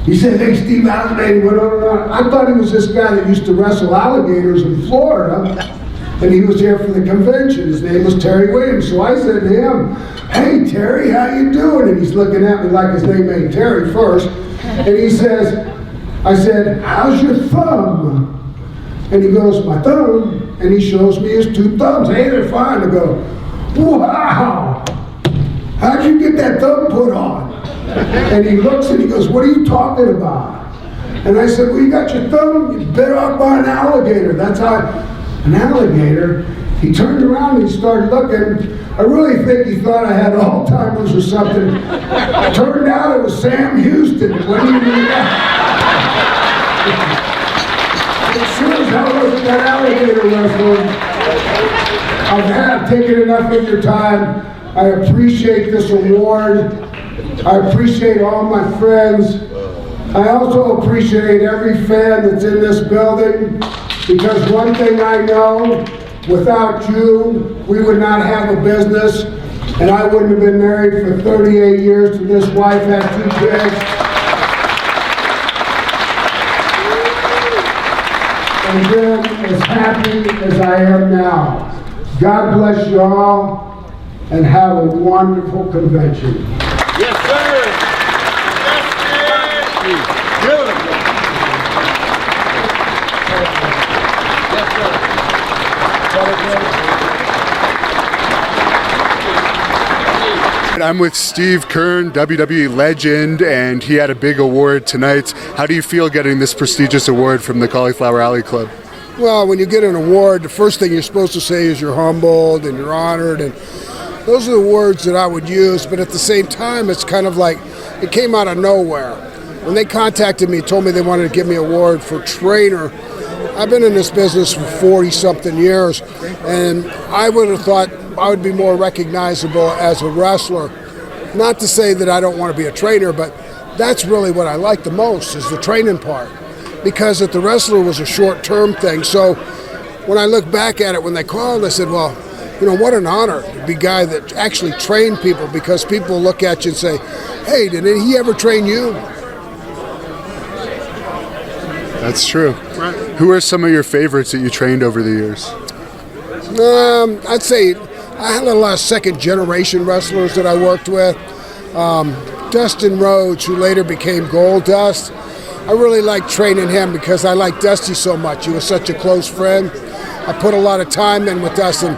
He said, "Hey, Steve, how's it?" He went on and on. I thought he was this guy that used to wrestle alligators in Florida, and he was here for the convention. His name was Terry Williams. So I said to him, "Hey, Terry, how you doing?" And he's looking at me like his name ain't Terry first. And he says, I said, "How's your thumb?" And he goes, "My thumb?" And he shows me his two thumbs. "Hey, they're fine." I go, "Wow, how'd you get that thumb put on?" And he looks and he goes, "What are you talking about?" And I said, "Well, you got your thumb, you bit off by an alligator." That's how, an alligator? He turned around and he started looking. I really think he thought I had Alzheimer's or something. Turned out it was Sam Houston. What do you mean that? It sure as hell wasn't that alligator wrestling. I've taken enough of your time. I appreciate this award. I appreciate all my friends. I also appreciate every fan that's in this building, because one thing I know, without you, we would not have a business, and I wouldn't have been married for 38 years to this wife, had 2 kids. And been as happy as I am now. God bless you all, and have a wonderful convention. Yes, sir. I'm with Steve Kern, WWE legend, and he had a big award tonight. How do you feel getting this prestigious award from the Cauliflower Alley Club? Well, when you get an award, the first thing you're supposed to say is you're humbled and you're honored, and those are the words that I would use. But at the same time, it's kind of like it came out of nowhere. When they contacted me, told me they wanted to give me an award for trainer, I've been in this business for 40-something years, and I would have thought, I would be more recognizable as a wrestler. Not to say that I don't want to be a trainer, but that's really what I like the most is the training part. Because that the wrestler was a short-term thing. So when I look back at it, when they called, I said, well, you know, what an honor to be a guy that actually trained people, because people look at you and say, hey, did he ever train you? That's true. Right. Who are some of your favorites that you trained over the years? I'd say I had a lot of second-generation wrestlers that I worked with. Dustin Rhodes, who later became Gold Dust. I really liked training him because I liked Dusty so much. He was such a close friend. I put a lot of time in with Dustin,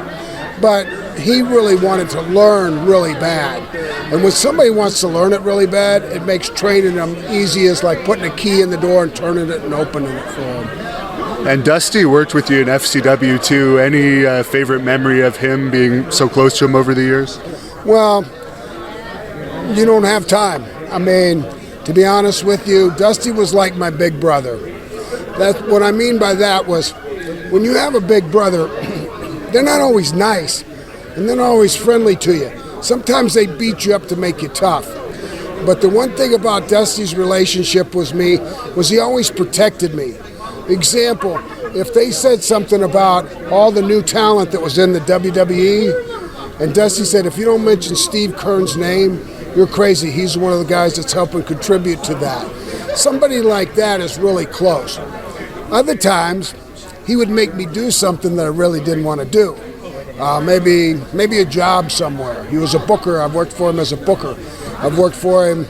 but he really wanted to learn really bad. And when somebody wants to learn it really bad, it makes training them easy as like putting a key in the door and turning it and opening it for them. And Dusty worked with you in FCW too. Any favorite memory of him being so close to him over the years? Well, you don't have time. I mean, to be honest with you, Dusty was like my big brother. That's what I mean by that was when you have a big brother, they're not always nice and they're not always friendly to you. Sometimes they beat you up to make you tough. But the one thing about Dusty's relationship with me was he always protected me. Example, if they said something about all the new talent that was in the WWE, and Dusty said, if you don't mention Steve Kern's name, you're crazy. He's one of the guys that's helping contribute to that. Somebody like that is really close. Other times, he would make me do something that I really didn't want to do. Maybe a job somewhere. He was a booker. I've worked for him as a booker. I've worked for him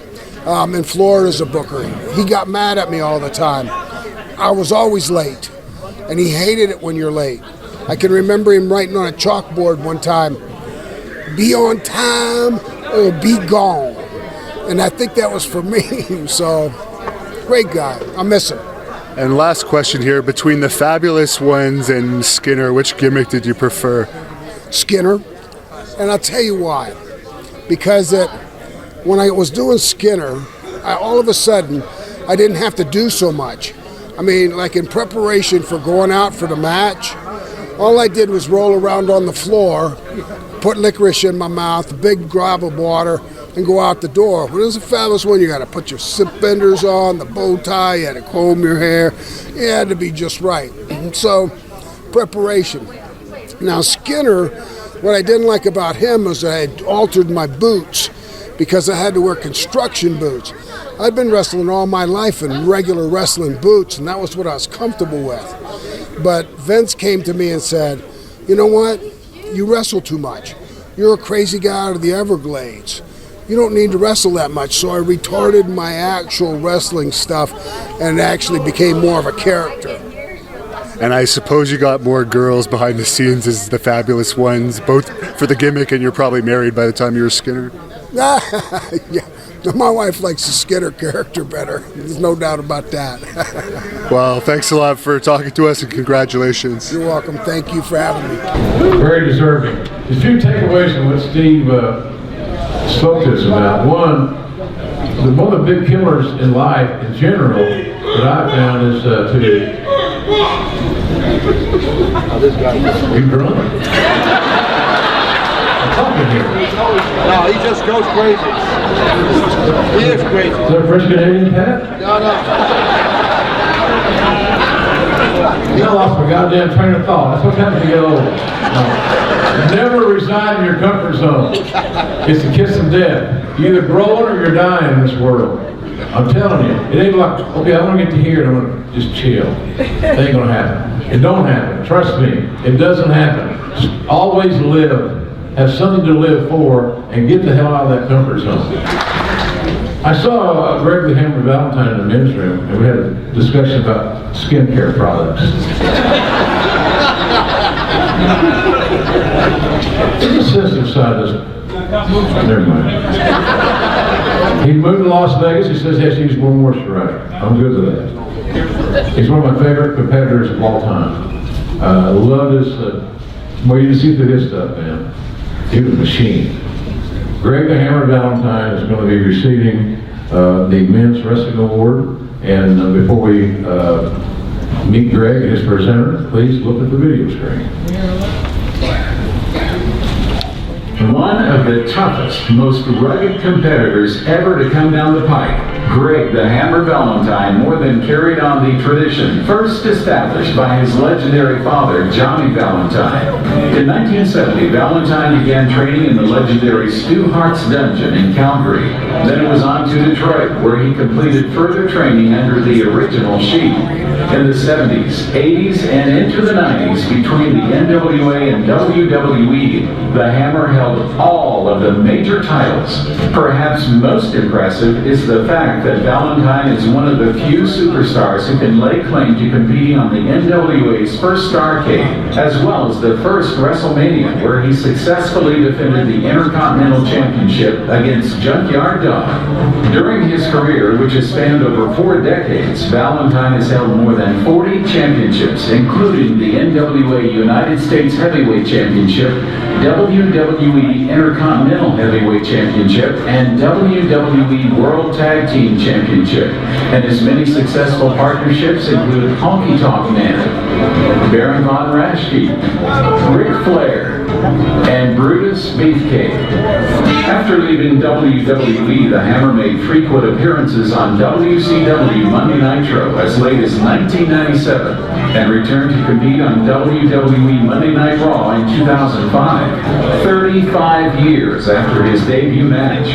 in Florida as a booker. He got mad at me all the time. I was always late, and he hated it when you're late. I can remember him writing on a chalkboard one time, be on time or be gone. And I think that was for me. So, great guy. I miss him. And last question here, between the Fabulous Ones and Skinner, which gimmick did you prefer? Skinner. And I'll tell you why. Because when I was doing Skinner, all of a sudden, I didn't have to do so much. I mean, like in preparation for going out for the match, all I did was roll around on the floor, put licorice in my mouth, a big gob of water, and go out the door. When it was a Fabulous One, you got to put your suspenders on, the bow tie, you had to comb your hair. It had to be just right. So, preparation. Now, Skinner, what I didn't like about him was I had altered my boots because I had to wear construction boots. I'd been wrestling all my life in regular wrestling boots, and that was what I was comfortable with. But Vince came to me and said, you know what? You wrestle too much. You're a crazy guy out of the Everglades. You don't need to wrestle that much. So I retarded my actual wrestling stuff and actually became more of a character. And I suppose you got more girls behind the scenes as the Fabulous Ones, both for the gimmick, and you're probably married by the time you were Skinner. Yeah, my wife likes the Skinner character better. There's no doubt about that. Well, thanks a lot for talking to us, and congratulations. You're welcome. Thank you for having me. Very deserving. The few takeaways from what Steve spoke to us about. One of the big killers in life in general that I found is to... You drunk? I'm talking here. No, he just goes crazy. He is crazy. Is that a fresh Canadian Pat? No. I lost my goddamn train of thought. That's what happens to get old. No. Never reside in your comfort zone. It's the kiss of death. You're either growing or you're dying in this world. I'm telling you. It ain't like, okay, I want to get to here and I'm going to just chill. It ain't going to happen. It don't happen. Trust me. It doesn't happen. Just always live. Have something to live for and get the hell out of that comfort zone. I saw Greg the Hammer Valentine in the men's room, and we had a discussion about skincare products. The sensitive side doesn't. Never mind. He moved to Las Vegas. He says he has to use more moisturizer. I'm good with that. He's one of my favorite competitors of all time. I love his. Well, you can see through his stuff, man. He was a machine. Greg the Hammer Valentine is going to be receiving the Men's Wrestling Award. And before we meet Greg and his presenter, please look at the video screen. One of the toughest, most rugged competitors ever to come down the pike, Greg the Hammer Valentine more than carried on the tradition first established by his legendary father, Johnny Valentine. In 1970, Valentine began training in the legendary Stu Hart's dungeon in Calgary. Then it was on to Detroit, where he completed further training under the original Sheik. In the 70s, 80s, and into the 90s, between the NWA and WWE, the Hammer held all of the major titles. Perhaps most impressive is the fact that Valentine is one of the few superstars who can lay claim to competing on the NWA's first Starrcade, as well as the first WrestleMania, where he successfully defended the Intercontinental Championship against Junkyard Dog. During his career, which has spanned over 4 decades, Valentine has held more than 40 championships, including the NWA United States Heavyweight Championship, WWE Intercontinental Heavyweight Championship, and WWE World Tag Team Championship. And his many successful partnerships include Honky Tonk Man, Baron Von Raschke, Ric Flair, and Brutus Beefcake. After leaving WWE, the Hammer made frequent appearances on WCW Monday Nitro as late as 1997 and returned to compete on WWE Monday Night Raw in 2005, 35 years after his debut match.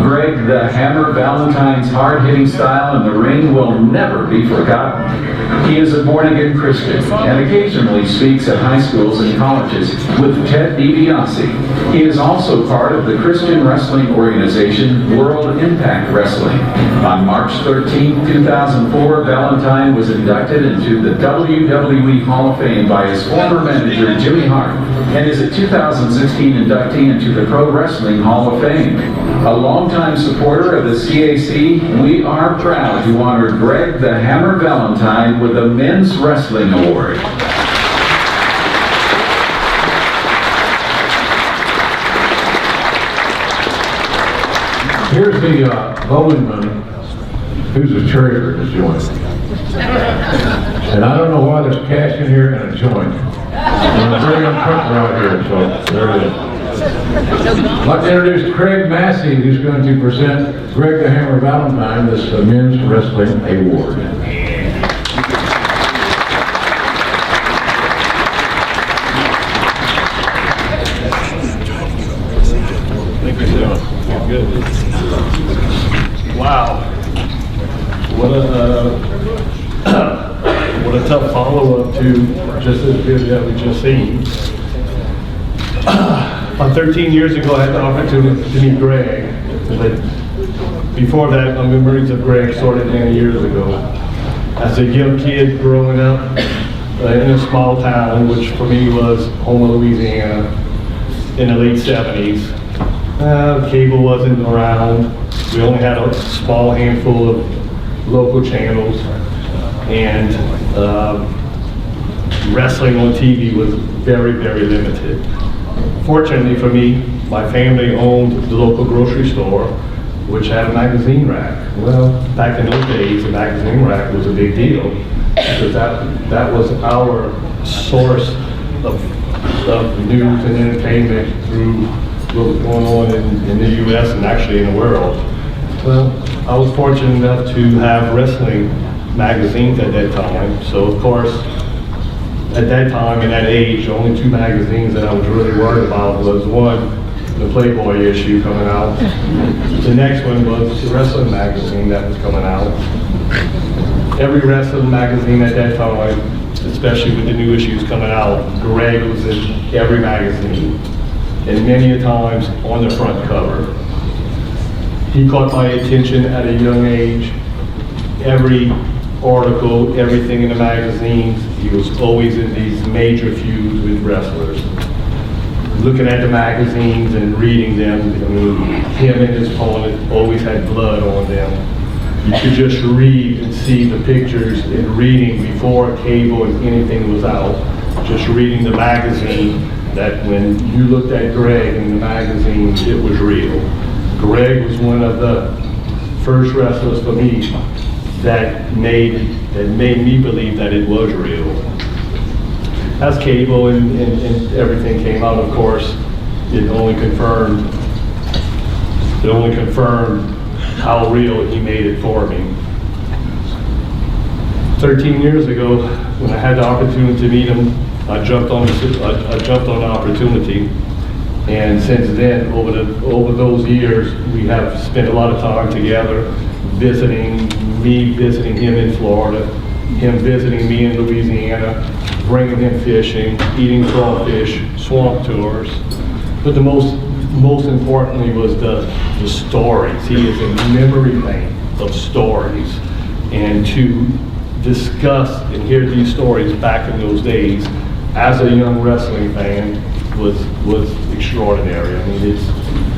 Greg the Hammer Valentine's hard-hitting style in the ring will never be forgotten. He is a born-again Christian and occasionally speaks at high schools and colleges with Ted DiBiase. He is also part of the Christian wrestling organization World Impact Wrestling. On March 13, 2004, Valentine was inducted into the WWE Hall of Fame by his former manager Jimmy Hart and is a 2016 inductee into the Pro Wrestling Hall of Fame. A longtime supporter of the CAC, we are proud to honor Greg the Hammer Valentine with the Men's Wrestling Award. Here's the bowling money. Who's the treasurer in this joint? And I don't know why there's cash in here and a joint. And I'm very uncomfortable out here, so there it is. I'd like to introduce Craig Massey, who's going to present Greg the Hammer Valentine this Men's Wrestling Award. Wow. What a tough follow-up to just this video that we just seen. About 13 years ago, I had the opportunity to meet Greg. But before that, my memories of Greg started many years ago. As a young kid growing up in a small town, which for me was Houma, Louisiana, in the late 70s. Cable wasn't around. We only had a small handful of local channels, and wrestling on TV was very, very limited. Fortunately for me, my family owned the local grocery store, which had a magazine rack. Well, back in those days, a magazine rack was a big deal, because that was our source of news and entertainment through what was going on in the U.S. and actually in the world. Well, I was fortunate enough to have wrestling magazines at that time. So of course, at that time, in that age, the only 2 magazines that I was really worried about was one, the Playboy issue coming out. The next one was the wrestling magazine that was coming out. Every wrestling magazine at that time, especially with the new issues coming out, Greg was in every magazine, and many a times on the front cover. He caught my attention at a young age. Every article, everything in the magazines, he was always in these major feuds with wrestlers. Looking at the magazines and reading them, I mean, him and his opponent always had blood on them. You could just read and see the pictures and reading before cable and anything was out. Just reading the magazine, that when you looked at Greg in the magazine, it was real. Greg was one of the first wrestlers for me that made me believe that it was real. As cable and everything came out, of course, it only confirmed how real he made it for me. 13 years ago, when I had the opportunity to meet him, I jumped on the opportunity, and since then, over those years, we have spent a lot of time together, me visiting him in Florida, him visiting me in Louisiana, bringing him fishing, eating crawfish, swamp tours. But the most importantly was the stories. He is a memory bank of stories, and to discuss and hear these stories back in those days as a young wrestling fan was extraordinary. I mean,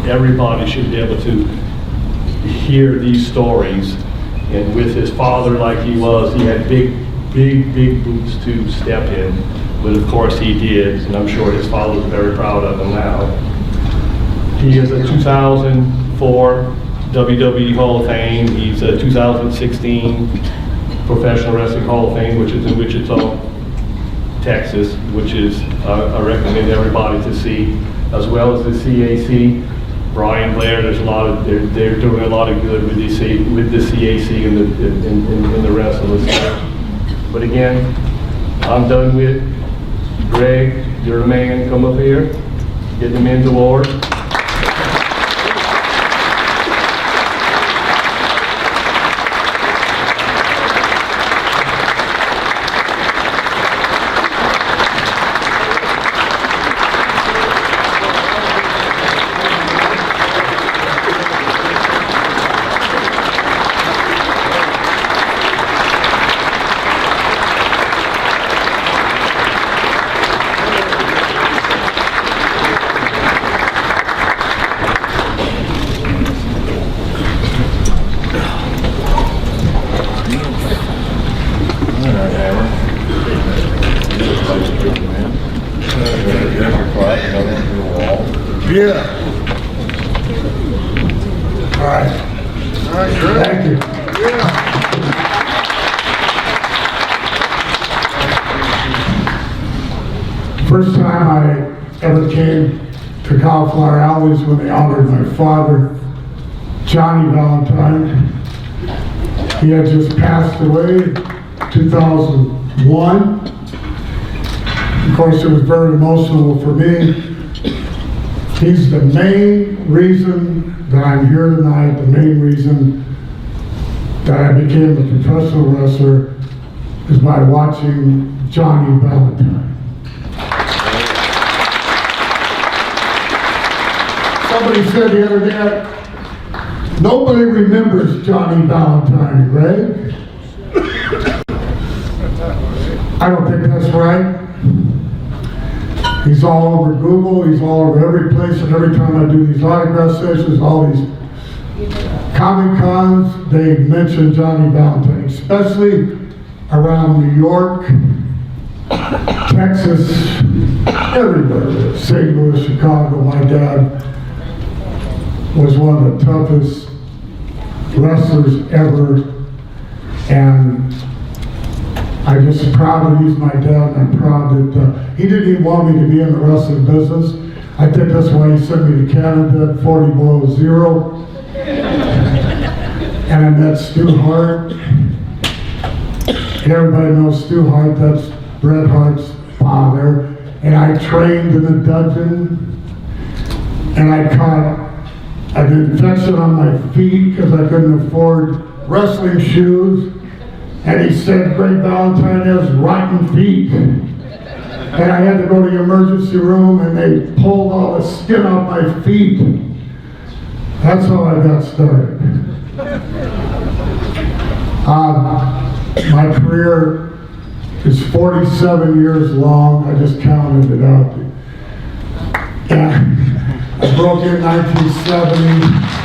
everybody should be able to hear these stories. And with his father like he was, he had big boots to step in, but of course he did, and I'm sure his father was very proud of him now. He is a 2004 WWE Hall of Fame. He's a 2016 Professional Wrestling Hall of Fame, which is in Wichita, Texas, which is I recommend everybody to see, as well as the CAC. Brian Blair, they're doing a lot of good with the CAC and the wrestlers. But again, I'm done with. Greg, you're the man. Come up here, get the men's award. Yeah. All right. All right, great. Thank you. Yeah. First time I ever came to Cauliflower Alley's when they honored my father, Johnny Valentine. He had just passed away in 2001. Of course, it was very emotional for me. He's the main reason that I'm here tonight, the main reason that I became a professional wrestler is by watching Johnny Valentine. Somebody said the other day, nobody remembers Johnny Valentine, right? I don't think that's right. He's all over Google, he's all over every place, and every time I do these autograph sessions, all these Comic Cons, they mention Johnny Valentine, especially around New York, Texas, everywhere. St. Louis, Chicago. My dad was one of the toughest wrestlers ever, and I'm just proud that he's my dad, and I'm proud that he didn't even want me to be in the wrestling business. I think that's why he sent me to Canada at 40 below zero. And I met Stu Hart. And everybody knows Stu Hart, that's Bret Hart's father. And I trained in the dungeon. And I caught an infection on my feet because I couldn't afford wrestling shoes. And he said, Greg Valentine has rotten feet. And I had to go to the emergency room and they pulled all the skin off my feet. That's how I got started. My career is 47 years long. I just counted it out. And I broke in 1970.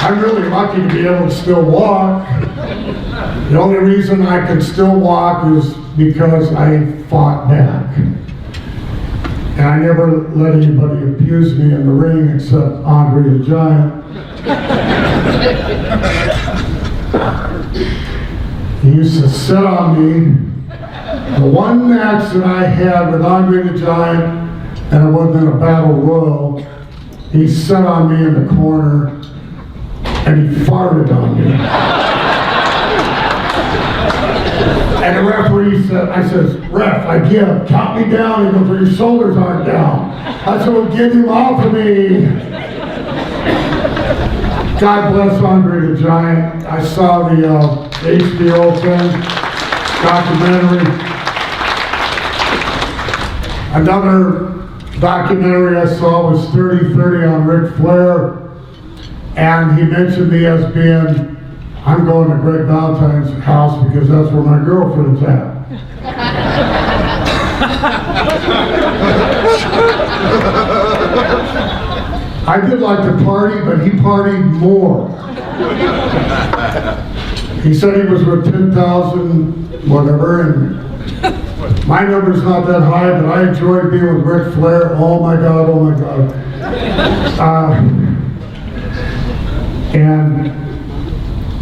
I'm really lucky to be able to still walk. The only reason I can still walk is because I fought back. And I never let anybody abuse me in the ring except Andre the Giant. He used to sit on me The one match that I had with Andre the Giant, and it wasn't in a battle royal, he sat on me in the corner and he farted on me. And the referee said, I says, ref, I give, count me down. He goes, well, your shoulders aren't down. I said, well, get him off of me. God bless Andre the Giant. I saw the HBO thing, documentary. Another documentary I saw was 30-30 on Ric Flair, and he mentioned me as being, I'm going to Greg Valentine's house because that's where my girlfriend's at. I did like to party, but he partied more. He said he was with 10,000 whatever, and my number's not that high, but I enjoyed being with Ric Flair. Oh my God, oh my God. And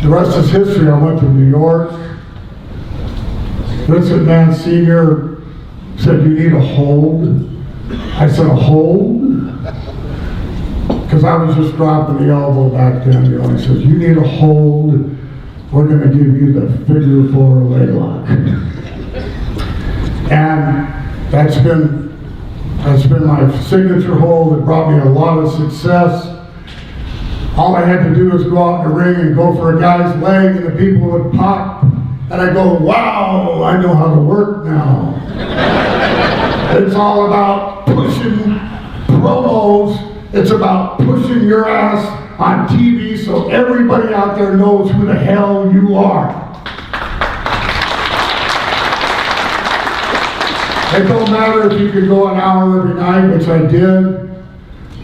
the rest is history. I went to New York. Vincent Mann Sr. said, you need a hold. I said, a hold? Because I was just dropping the elbow back then. You know, he says, you need a hold. We're going to give you the figure 4 leg lock. And that's been my signature hold. It brought me a lot of success. All I had to do was go out in the ring and go for a guy's leg, and the people would pop, and I go, wow, I know how to work now. It's all about pushing promos. It's about pushing your ass on TV so everybody out there knows who the hell you are. It don't matter if you could go an hour every night, which I did.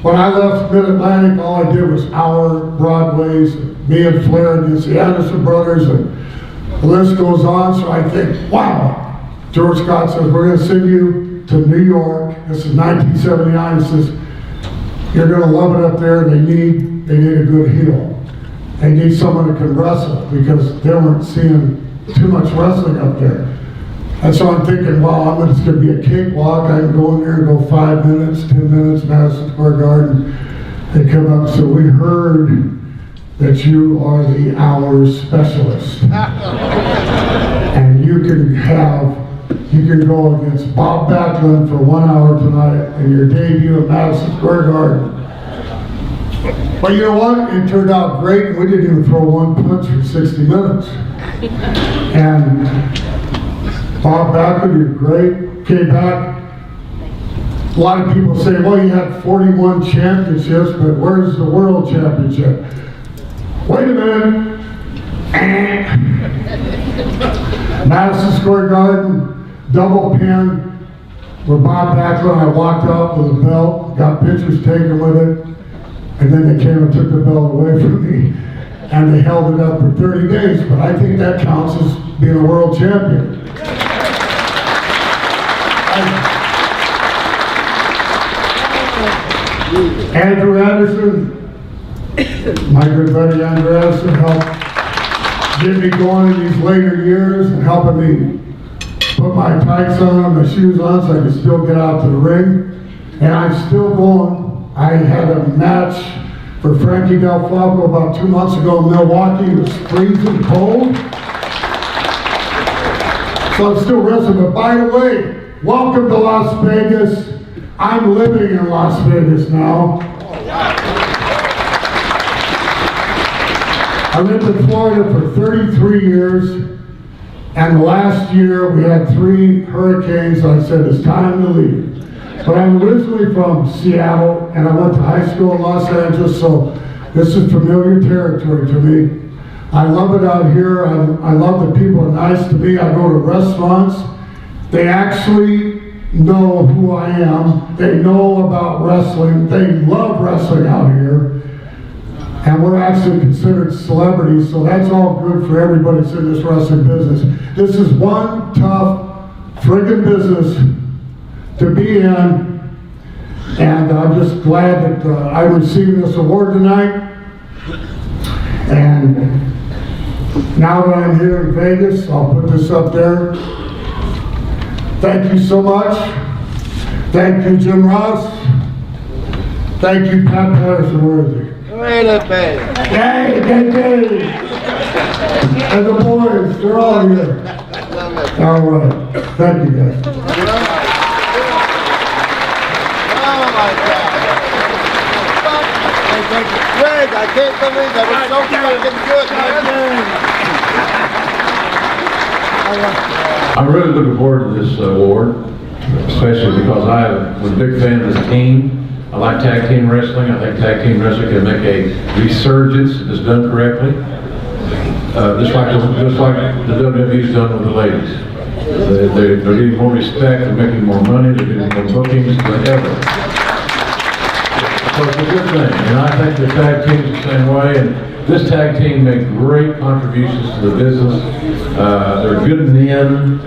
When I left Mid-Atlantic, all I did was hour Broadways, me and Flair against the Anderson brothers, and the list goes on. So I think, wow. George Scott says, we're going to send you to New York. This is 1979. He says, you're going to love it up there. They need a good heel. They need someone that can wrestle because they weren't seeing too much wrestling up there. And so I'm thinking, well, it's going to be a cakewalk. I can go in there and go 5 minutes, 10 minutes, Madison Square Garden. They come up and say, we heard that you are the hours specialist. And you can go against Bob Backlund for 1 hour tonight in your debut at Madison Square Garden. But you know what? It turned out great, and we didn't even throw one punch for 60 minutes. And Bob Backlund, you're great, came back. A lot of people say, well, you had 41 championships, but where's the world championship? Wait a minute. Madison Square Garden, double pin with Bob Backlund. I walked out with a belt, got pictures taken with it, and then they came and took the belt away from me, and they held it up for 30 days, but I think that counts as being a world champion. Andrew Anderson, my good buddy Andrew Anderson, helped get me going in these later years and helping me put my tights on and my shoes on so I could still get out to the ring. And I'm still going. I had a match for Frankie Del Falco about 2 months ago in Milwaukee. It was freezing cold. So I'm still wrestling. But by the way, welcome to Las Vegas. I'm living in Las Vegas now. I lived in Florida for 33 years, and last year we had 3 hurricanes, so I said it's time to leave. But I'm originally from Seattle, and I went to high school in Los Angeles, so this is familiar territory to me. I love it out here. I love that people are nice to me. I go to restaurants. They actually know who I am. They know about wrestling. They love wrestling out here. And we're actually considered celebrities, so that's all good for everybody that's in this wrestling business. This is one tough friggin' business to be in, and I'm just glad that I'm receiving this award tonight. And now that I'm here in Vegas, I'll put this up there. Thank you so much. Thank you, Jim Ross. Thank you, Pat Patterson-Worthy. Wait a minute. Yay. And the boys, they're all here. All right. Thank you, guys. Oh my God. Hey, thank you. Greg, I can't believe that. It's so fucking good, man. I'm really looking forward to this award, especially because I was a big fan of this team. I like tag team wrestling. I think tag team wrestling can make a resurgence if it's done correctly. Just like the WWE's done with the ladies. They're getting more respect, they're making more money, they're getting more bookings than ever. So it's a good thing, and I think the tag team's the same way, and this tag team makes great contributions to the business. They're good men,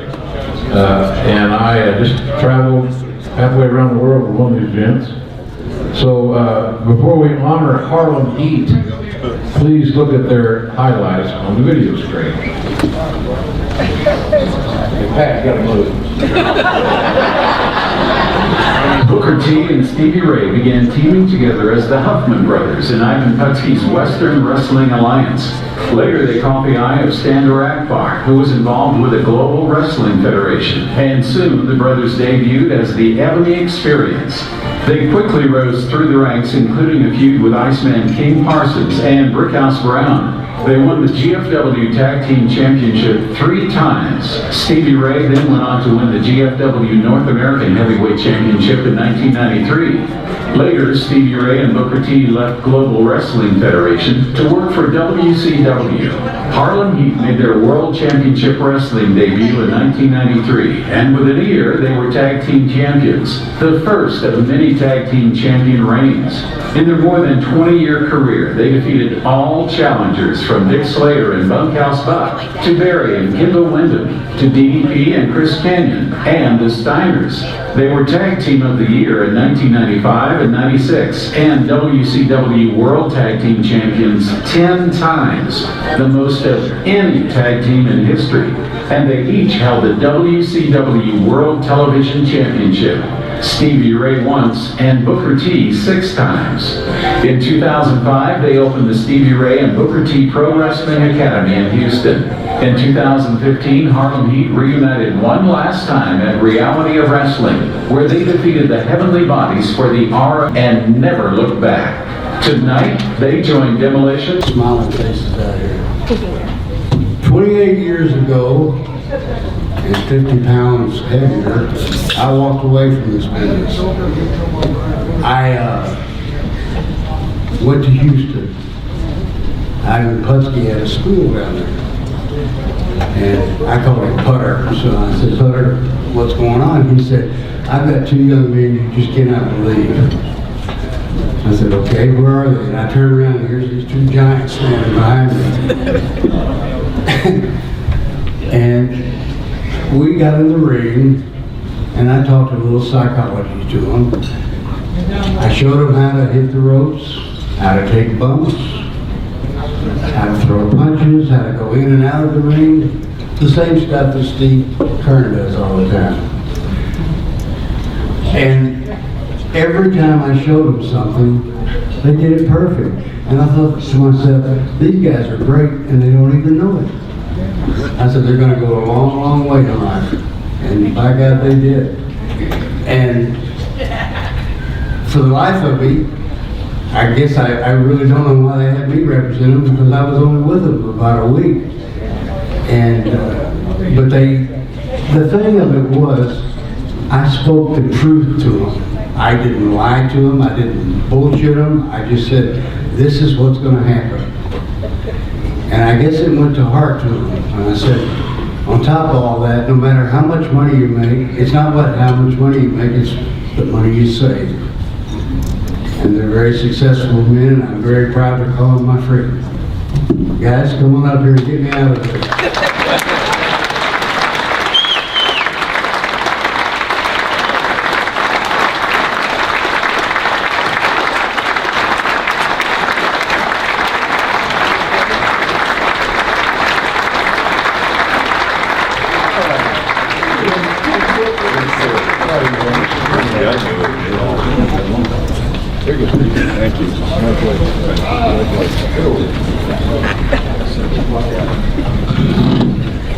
and I just traveled halfway around the world with one of these events. So before we honor Harlem Heat, please look at their highlights on the video screen. Pat, you gotta move. Booker T and Stevie Ray began teaming together as the Huffman Brothers in Ivan Putski's Western Wrestling Alliance. Later, they caught the eye of Standor Akbar, who was involved with the Global Wrestling Federation, and soon the brothers debuted as the Ebony Experience. They quickly rose through the ranks, including a feud with Iceman King Parsons and Brickhouse Brown. They won the GFW Tag Team Championship 3 times. Stevie Ray then went on to win the GFW North American Heavyweight Championship in 1993. Later, Stevie Ray and Booker T left Global Wrestling Federation to work for WCW. Harlem Heat made their World Championship Wrestling debut in 1993, and within a year they were Tag Team Champions, the first of many Tag Team Champion reigns. In their more than 20-year career, they defeated all challengers from Dick Slater and Bunkhouse Buck, to Barry and Kendall Windham, to DDP and Chris Canyon, and the Steiners. They were Tag Team of the Year in 1995 and 96, and WCW World Tag Team Champions 10 times, the most of any tag team in history. And they each held the WCW World Television Championship. Stevie Ray once, and Booker T 6 times. In 2005, they opened the Stevie Ray and Booker T Pro Wrestling Academy in Houston. In 2015, Harlem Heat reunited one last time at Reality of Wrestling, where they defeated the Heavenly Bodies for the R and never looked back. Tonight, they joined Demolition. Smiling faces out here. 28 years ago, and 50 pounds heavier, I walked away from this business. I went to Houston. Ivan Putski had a school down there. And I called him Putter. So I said, Putter, what's going on? He said, I've got 2 young men you just cannot believe. I said, okay, where are they? And I turned around and here's these 2 giants standing behind me. And we got in the ring, and I talked a little psychology to them. I showed them how to hit the ropes, how to take bumps, how to throw punches, how to go in and out of the ring. The same stuff that Steve Kern does all the time. And every time I showed them something, they did it perfect. And I thought to myself, these guys are great, and they don't even know it. I said, they're going to go a long, long way in life. And by God, they did. And for the life of me, I guess I really don't know why they had me represent them, because I was only with them for about a week. And, but the thing of it was, I spoke the truth to them. I didn't lie to them. I didn't bullshit them. I just said, this is what's going to happen. And I guess it went to heart to them. And I said, on top of all that, no matter how much money you make, it's not how much money you make, it's the money you save. And they're very successful men, and I'm very proud to call them my friends. Guys, come on up here and get me out of here.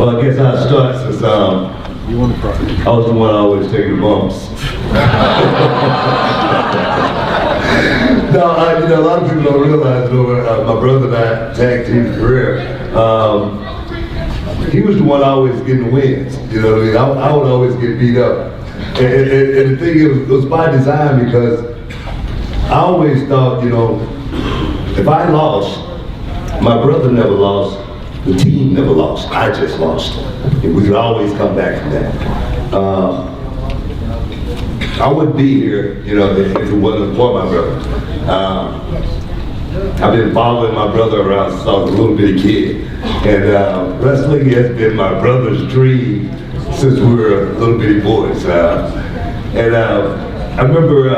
Well, I guess I'll start since I was the one always taking the bumps. No, you know, a lot of people don't realize, you know, my brother and I tag team career. He was the one always getting the wins. You know what I mean? I would always get beat up. And the thing is, it was by design because I always thought, you know, if I lost, my brother never lost, the team never lost. I just lost. And we could always come back from that. I wouldn't be here, you know, if it wasn't for my brother. I've been following my brother around since I was a little bitty kid. And wrestling has been my brother's dream since we were little bitty boys. And I remember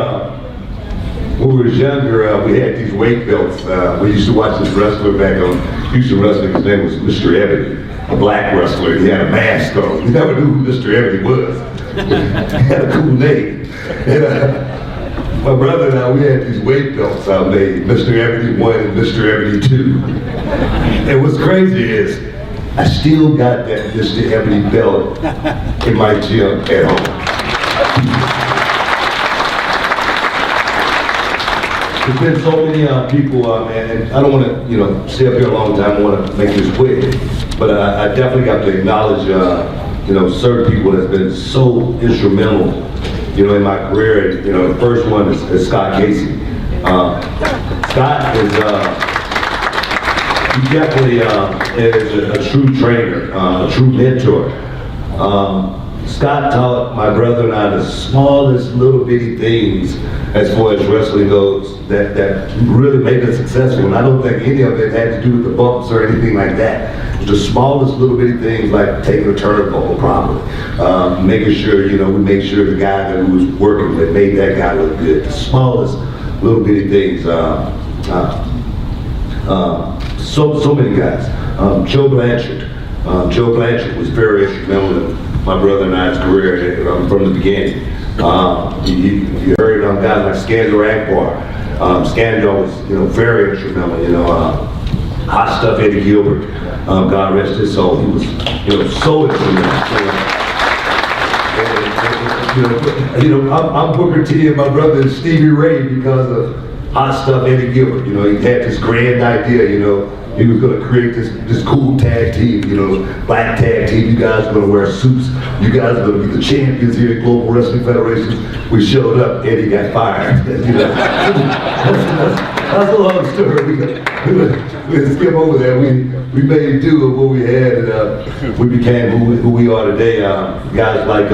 when we were younger, we had these weight belts. We used to watch this wrestler back on Houston Wrestling. His name was Mr. Ebony, a black wrestler. He had a mask on. You never knew who Mr. Ebony was. He had a cool name. And, my brother and I, we had these weight belts I made, Mr. Ebony 1 and Mr. Ebony 2. And what's crazy is, I still got that Mr. Ebony belt in my gym at home. There's been so many people, and I don't want to, you know, stay up here a long time. I want to make this quick, but I definitely got to acknowledge, you know, certain people that's been so instrumental, you know, in my career. And, you know, the first one is Scott Casey. Scott is, he definitely is a true trainer, a true mentor. Scott taught my brother and I the smallest little bitty things as far as wrestling goes that really made us successful. And I don't think any of it had to do with the bumps or anything like that. The smallest little bitty things like taking a turnbuckle properly, making sure, you know, we make sure the guy that we was working with made that guy look good. The smallest little bitty things. So many guys. Joe Blanchard. Joe Blanchard was very instrumental in my brother and I's career from the beginning. You heard guys like Scandal Akbar. Scandal was, you know, very instrumental. You know, Hot Stuff Eddie Gilbert. God rest his soul. He was, you know, so instrumental. You know, I'm Booker T and my brother is Stevie Ray because of Hot Stuff Eddie Gilbert. You know, he had this grand idea, you know, he was going to create this cool tag team, you know, black tag team. You guys are going to wear suits. You guys are going to be the champions here at Global Wrestling Federation. We showed up, Eddie got fired. You know, that's a long story. We skip over that. We made do of what we had, and we became who we are today. Guys like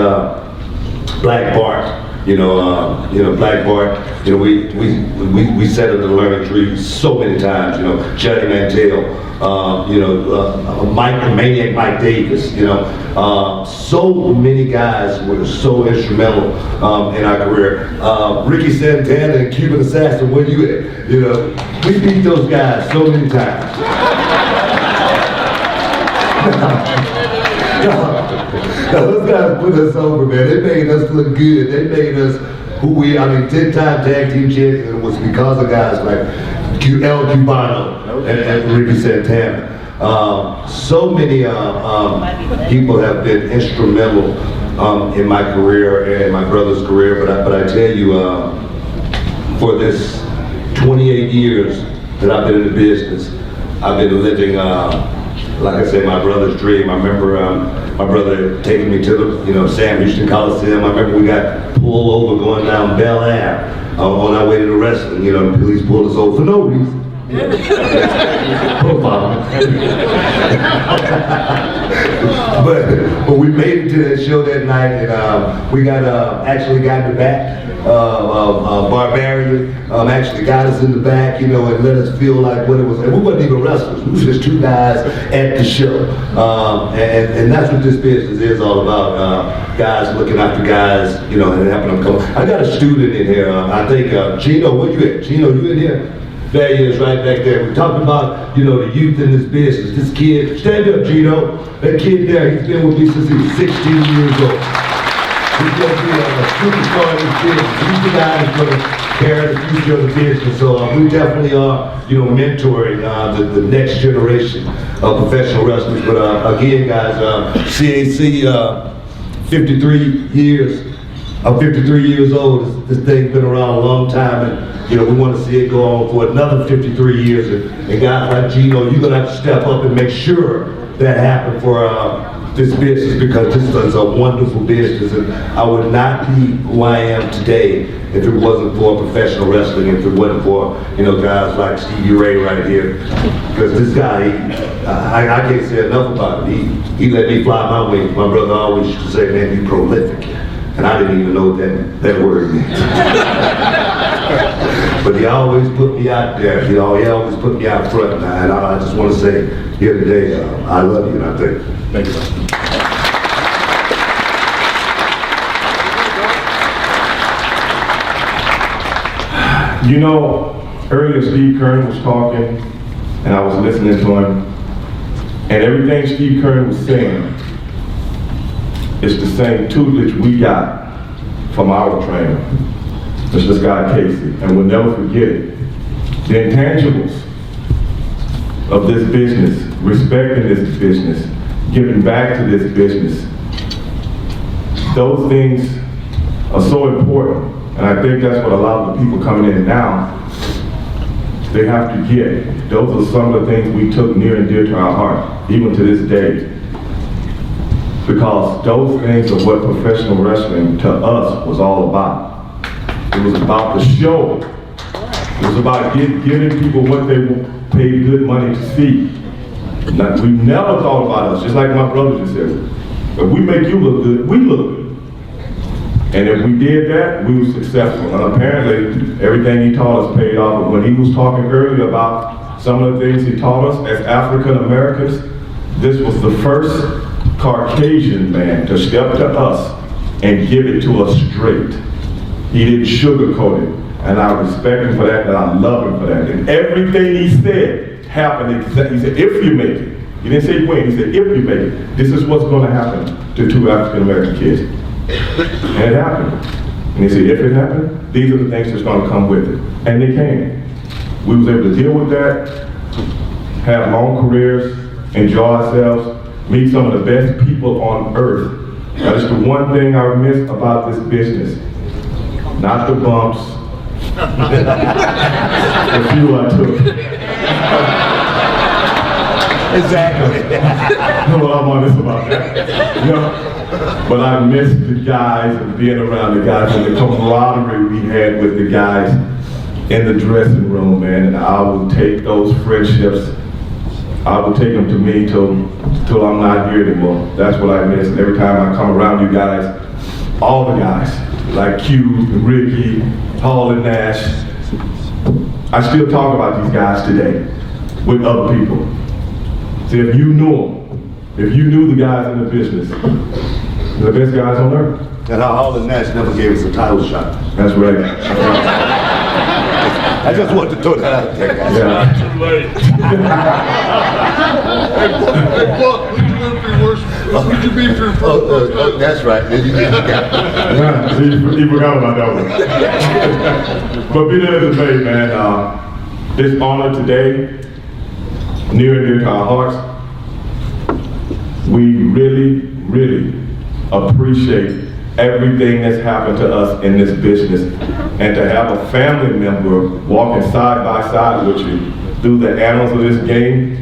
Black Bart. You know, Black Bart. You know, we sat in the learning tree so many times. You know, Johnny Mantel. You know, Maniac Mike Davis. You know, so many guys were so instrumental in our career. Ricky Santana and Cuban Assassin. Where you at? You know, we beat those guys so many times. Those guys put us over, man. They made us look good. They made us who we, 10-time tag team champions. It was because of guys like El Cubano and Ricky Santana. So many people have been instrumental in my career and my brother's career. But I tell you, for this 28 years that I've been in the business, I've been living, like I said, my brother's dream. I remember my brother taking me to the, Sam Houston Coliseum. I remember we got pulled over going down Bel Air on our way to the wrestling. The police pulled us over for no reason. but we made it to that show that night, and we got actually got in the back. Barbarian actually got us in the back, and let us feel like what it was. And we wasn't even wrestlers. We was just two guys at the show, and that's what this business is all about. Guys looking after guys, and helping them come. I got a student in here. I think Gino. Where you at? Gino, you in here? There he is, right back there. We're talking about, the youth in this business. This kid, stand up, Gino. That kid there, he's been with me since he was 16 years old. he's going to be a superstar in this business. He's the guy that's going to carry the future of the business. So we definitely are, mentoring the next generation of professional wrestlers. But again, guys, CAC, 53 years. I'm 53 years old. This thing's been around a long time, and we want to see it go on for another 53 years. And guys like Gino, you're gonna have to step up and make sure that happens for this business, because this is a wonderful business, and I would not be who I am today if it wasn't for professional wrestling, if it wasn't for guys like Stevie Ray right here. Because this guy, I can't say enough about him. He let me fly my wings. My brother always used to say, "Man, you prolific." And I didn't even know what that word meant. But he always put me out there. He always put me out front. And I just want to say here today, I love you, and I thank you. Earlier Steve Kearn was talking, and I was listening to him, and everything Steve Kearn was saying, it's the same tutelage we got from our trainer. It's this guy Casey, and we'll never forget it. The intangibles of this business, respecting this business, giving back to this business, those things are so important. And I think that's what a lot of the people coming in now, they have to get. Those are some of the things we took near and dear to our heart, even to this day. Because those things are what professional wrestling to us was all about. It was about the show. It was about giving people what they paid good money to see. Now, we never thought about us, just like my brother just said. If we make you look good, we look good. And if we did that, we were successful. And apparently, everything he taught us paid off. But when he was talking earlier about some of the things he taught us as African Americans, this was the first Caucasian man to step to us and give it to us straight. He didn't sugarcoat it. And I respect him for that, and I love him for that. And everything he said happened exactly. He said, if you make it. He didn't say when, he said, if you make it, this is what's going to happen to 2 African American kids. And it happened. And he said, if it happened, these are the things that's going to come with it. And they came. We was able to deal with that, have long careers, enjoy ourselves, meet some of the best people on earth. That is the one thing I miss about this business. Not the bumps. The few I took. Exactly. No, I'm honest about that. But I miss the guys and being around the guys and the camaraderie we had with the guys in the dressing room, man. And I will take those friendships, I will take them to me till I'm not here anymore. That's what I miss. And every time I come around you guys, all the guys, like Q and Ricky, Hall and Nash, I still talk about these guys today with other people. See, if you knew them, if you knew the guys in the business, the best guys on earth. And Hall and Nash never gave us a title shot. That's right. I just wanted to throw that out there, guys. Yeah. Too late. Hey, Buck, we can live through worse. We can be through first. That's right. Yeah, he forgot about that one. But be that as it may, man, this honor today, near and dear to our hearts, we really, really appreciate everything that's happened to us in this business, and to have a family member walking side by side with you through the annals of this game,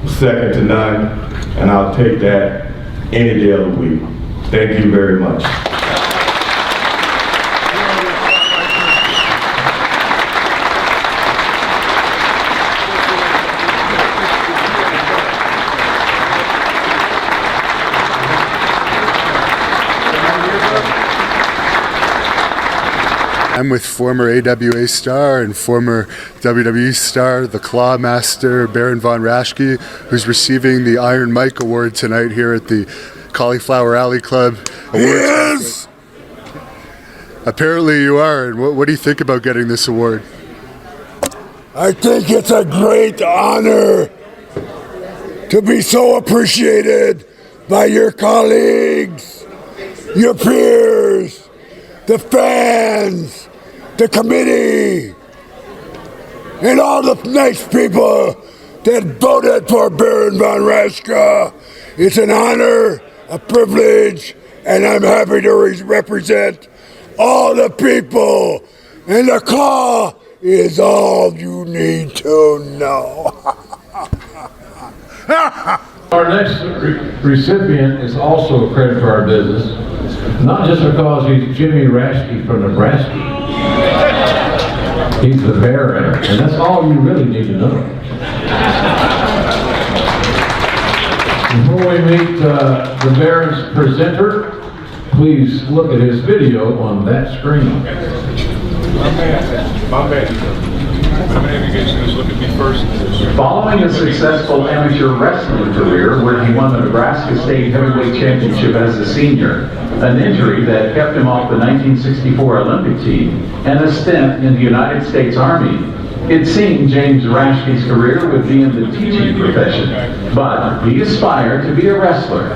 second to none, and I'll take that any day of the week. Thank you very much. I'm with former AWA star and former WWE star, the Claw Master, Baron Von Raschke, who's receiving the Iron Mike Award tonight here at the Cauliflower Alley Club Awards. Yes! Apparently you are, and what do you think about getting this award? I think it's a great honor to be so appreciated by your colleagues. your peers, the fans, the committee, and all the nice people that voted for Baron von Raschke. It's an honor, a privilege, and I'm happy to represent all the people. And the claw is all you need to know. Our next recipient is also a credit to our business, not just because he's Jimmy Raschke from Nebraska. He's the Baron, and that's all you really need to know. Before we meet the Baron's presenter, please look at his video on that screen. My man. Look at me first. Following a successful amateur wrestling career where he won the Nebraska State Heavyweight Championship as a senior, an injury that kept him off the 1964 Olympic team, and a stint in the United States Army, it seemed James Raschke's career would be in the teaching profession, but he aspired to be a wrestler.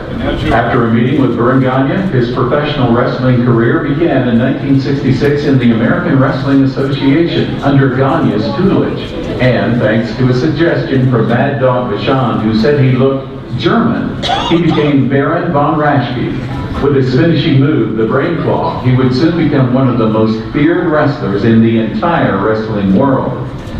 After a meeting with Vern Gagne, his professional wrestling career began in 1966 in the American Wrestling Association under Gagne's tutelage, and thanks to a suggestion from Mad Dog Vachon, who said he looked German, he became Baron von Raschke. With his finishing move, the Brain Claw, he would soon become one of the most feared wrestlers in the entire wrestling world.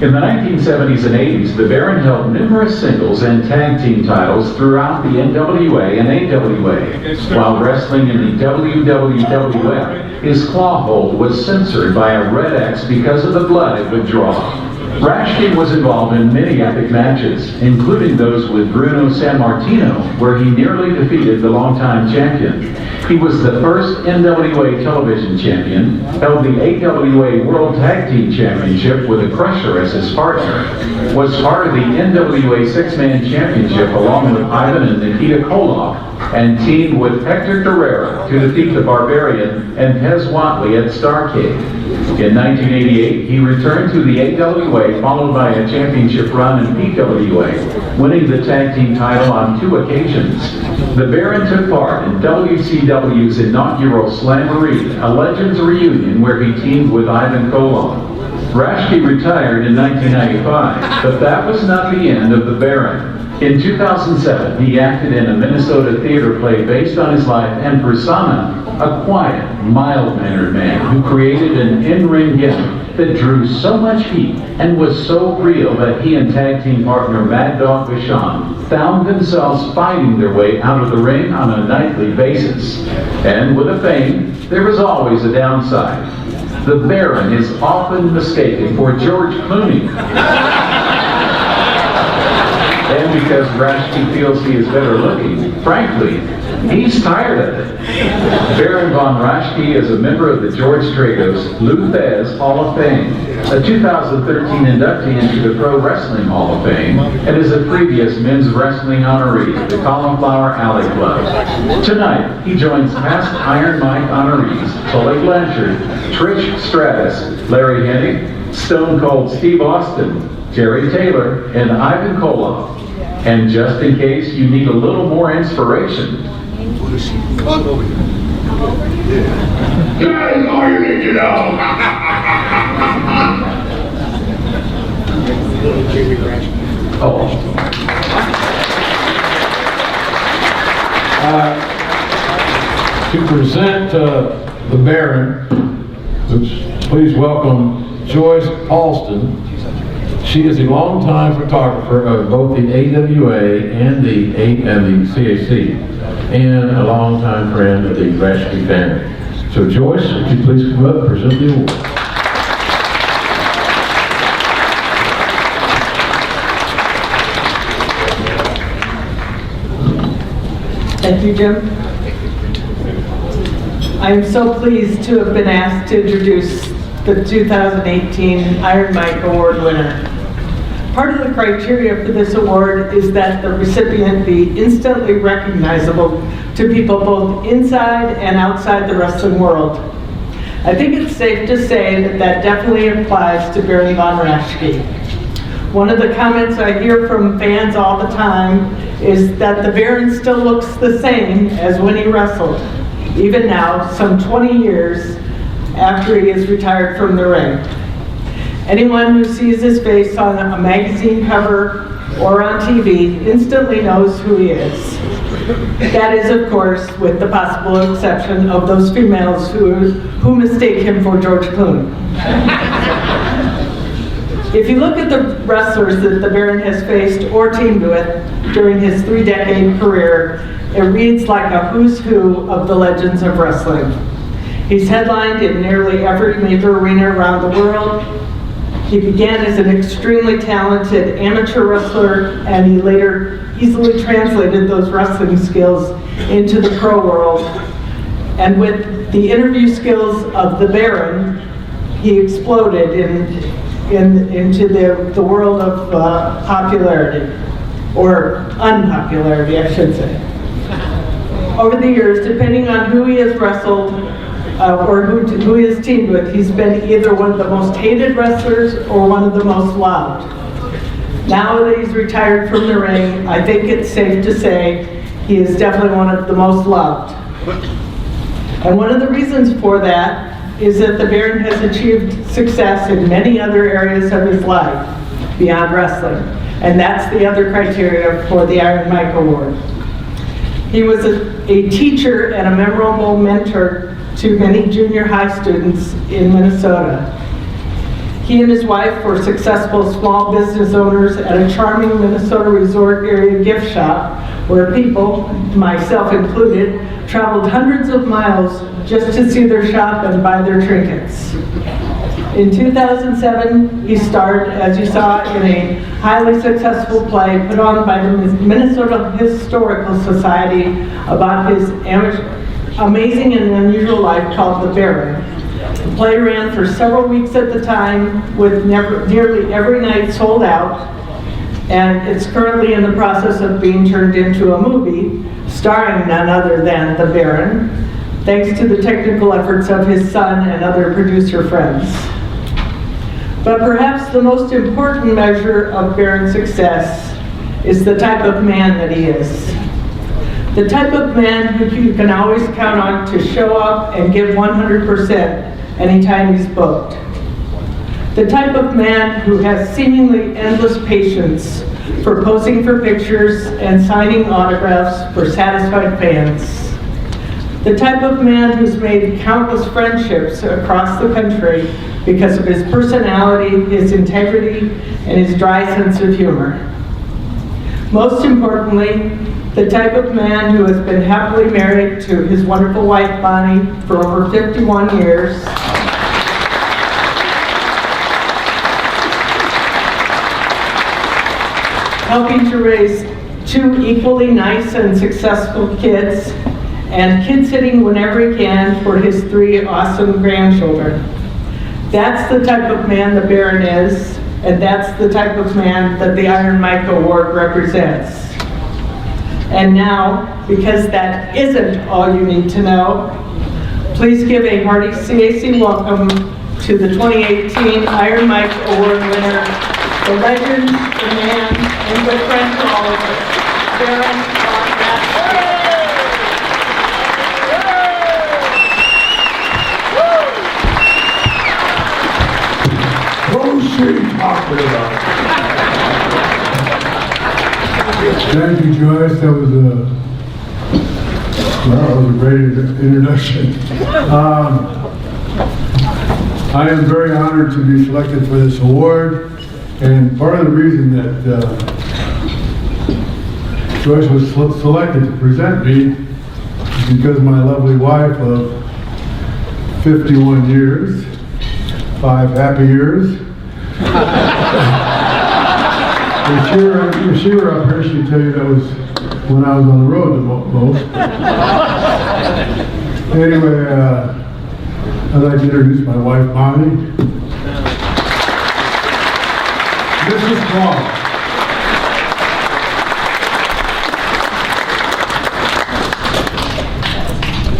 In the 1970s and 80s, the Baron held numerous singles and tag team titles throughout the NWA and AWA. While wrestling in the WWF, his claw hold was censored by a red X because of the blood it would draw. Raschke was involved in many epic matches, including those with Bruno Sammartino, where he nearly defeated the longtime champion. He was the first NWA television champion, held the AWA World Tag Team Championship with a Crusher as his partner, was part of the NWA Six-Man Championship along with Ivan and Nikita Koloff, and teamed with Hector Guerrero to defeat the Barbarian and Pez Whatley at Starrcade. In 1988, he returned to the AWA, followed by a championship run in PWA, winning the tag team title on 2 occasions. The Baron took part in WCW's inaugural Slamboree, a Legends reunion where he teamed with Ivan Koloff. Raschke retired in 1995, but that was not the end of the Baron. In 2007, he acted in a Minnesota theater play based on his life and persona, a quiet, mild-mannered man who created an in-ring gimmick that drew so much heat and was so real that he and tag team partner Mad Dog Vachon found themselves fighting their way out of the ring on a nightly basis. And with a fame, there was always a downside. The Baron is often mistaken for George Clooney. And because Raschke feels he is better looking, frankly, he's tired of it. Baron von Raschke is a member of the George Tragos Lou Thez Hall of Fame, a 2013 inductee into the Pro Wrestling Hall of Fame, and is a previous men's wrestling honoree at the Cauliflower Alley Club. Tonight, he joins past Iron Mike honorees Tully Blanchard, Trish Stratus, Larry Hennig, Stone Cold Steve Austin, Jerry Taylor, and Ivan Koloff. And just in case you need a little more inspiration, that is all you need to know. To present the Baron, please welcome Joyce Alston. She is a longtime photographer of both the AWA and the CAC, and a longtime friend of the Raschke family. So Joyce, would you please come up and present the award? Thank you, Jim. I am so pleased to have been asked to introduce the 2018 Iron Mike Award winner. Part of the criteria for this award is that the recipient be instantly recognizable to people both inside and outside the wrestling world. I think it's safe to say that that definitely applies to Baron von Raschke. One of the comments I hear from fans all the time is that the Baron still looks the same as when he wrestled. even now, some 20 years after he is retired from the ring. Anyone who sees his face on a magazine cover or on TV instantly knows who he is. That is, of course, with the possible exception of those females who mistake him for George Clooney. If you look at the wrestlers that the Baron has faced or teamed with during his 3-decade career, it reads like a who's who of the legends of wrestling. He's headlined in nearly every major arena around the world. He began as an extremely talented amateur wrestler, and he later easily translated those wrestling skills into the pro world. And with the interview skills of the Baron, he exploded into the world of popularity, or unpopularity, I should say. Over the years, depending on who he has wrestled or who he has teamed with, he's been either one of the most hated wrestlers or one of the most loved. Now that he's retired from the ring, I think it's safe to say he is definitely one of the most loved. And one of the reasons for that is that the Baron has achieved success in many other areas of his life beyond wrestling. And that's the other criteria for the Iron Mike Award. He was a teacher and a memorable mentor to many junior high students in Minnesota. He and his wife were successful small business owners at a charming Minnesota resort area gift shop where people, myself included, traveled hundreds of miles just to see their shop and buy their trinkets. In 2007, he starred, as you saw, in a highly successful play put on by the Minnesota Historical Society about his amazing and unusual life called The Baron. The play ran for several weeks at the time, with nearly every night sold out, and it's currently in the process of being turned into a movie starring none other than the Baron, thanks to the technical efforts of his son and other producer friends. But perhaps the most important measure of Baron's success is the type of man that he is. The type of man who you can always count on to show up and give 100% anytime he's booked. The type of man who has seemingly endless patience for posing for pictures and signing autographs for satisfied fans. The type of man who's made countless friendships across the country because of his personality, his integrity, and his dry sense of humor. Most importantly, the type of man who has been happily married to his wonderful wife, Bonnie, for over 51 years. Helping to raise 2 equally nice and successful kids, and kid-sitting whenever he can for his 3 awesome grandchildren. That's the type of man the Baron is, and that's the type of man that the Iron Mike Award represents. And now, because that isn't all you need to know, please give a hearty CAC welcome to the 2018 Iron Mike Award winner, the legend, the man, and good friend to all of us, Baron von Raschke. Thank you, Joyce. That was a great introduction. I am very honored to be selected for this award, and part of the reason that Joyce was selected to present me is because my lovely wife of 51 years, 5 happy years. If she were up here, she'd tell you that was when I was on the road the most. Anyway, I'd like to introduce my wife, Bonnie. This is Paul.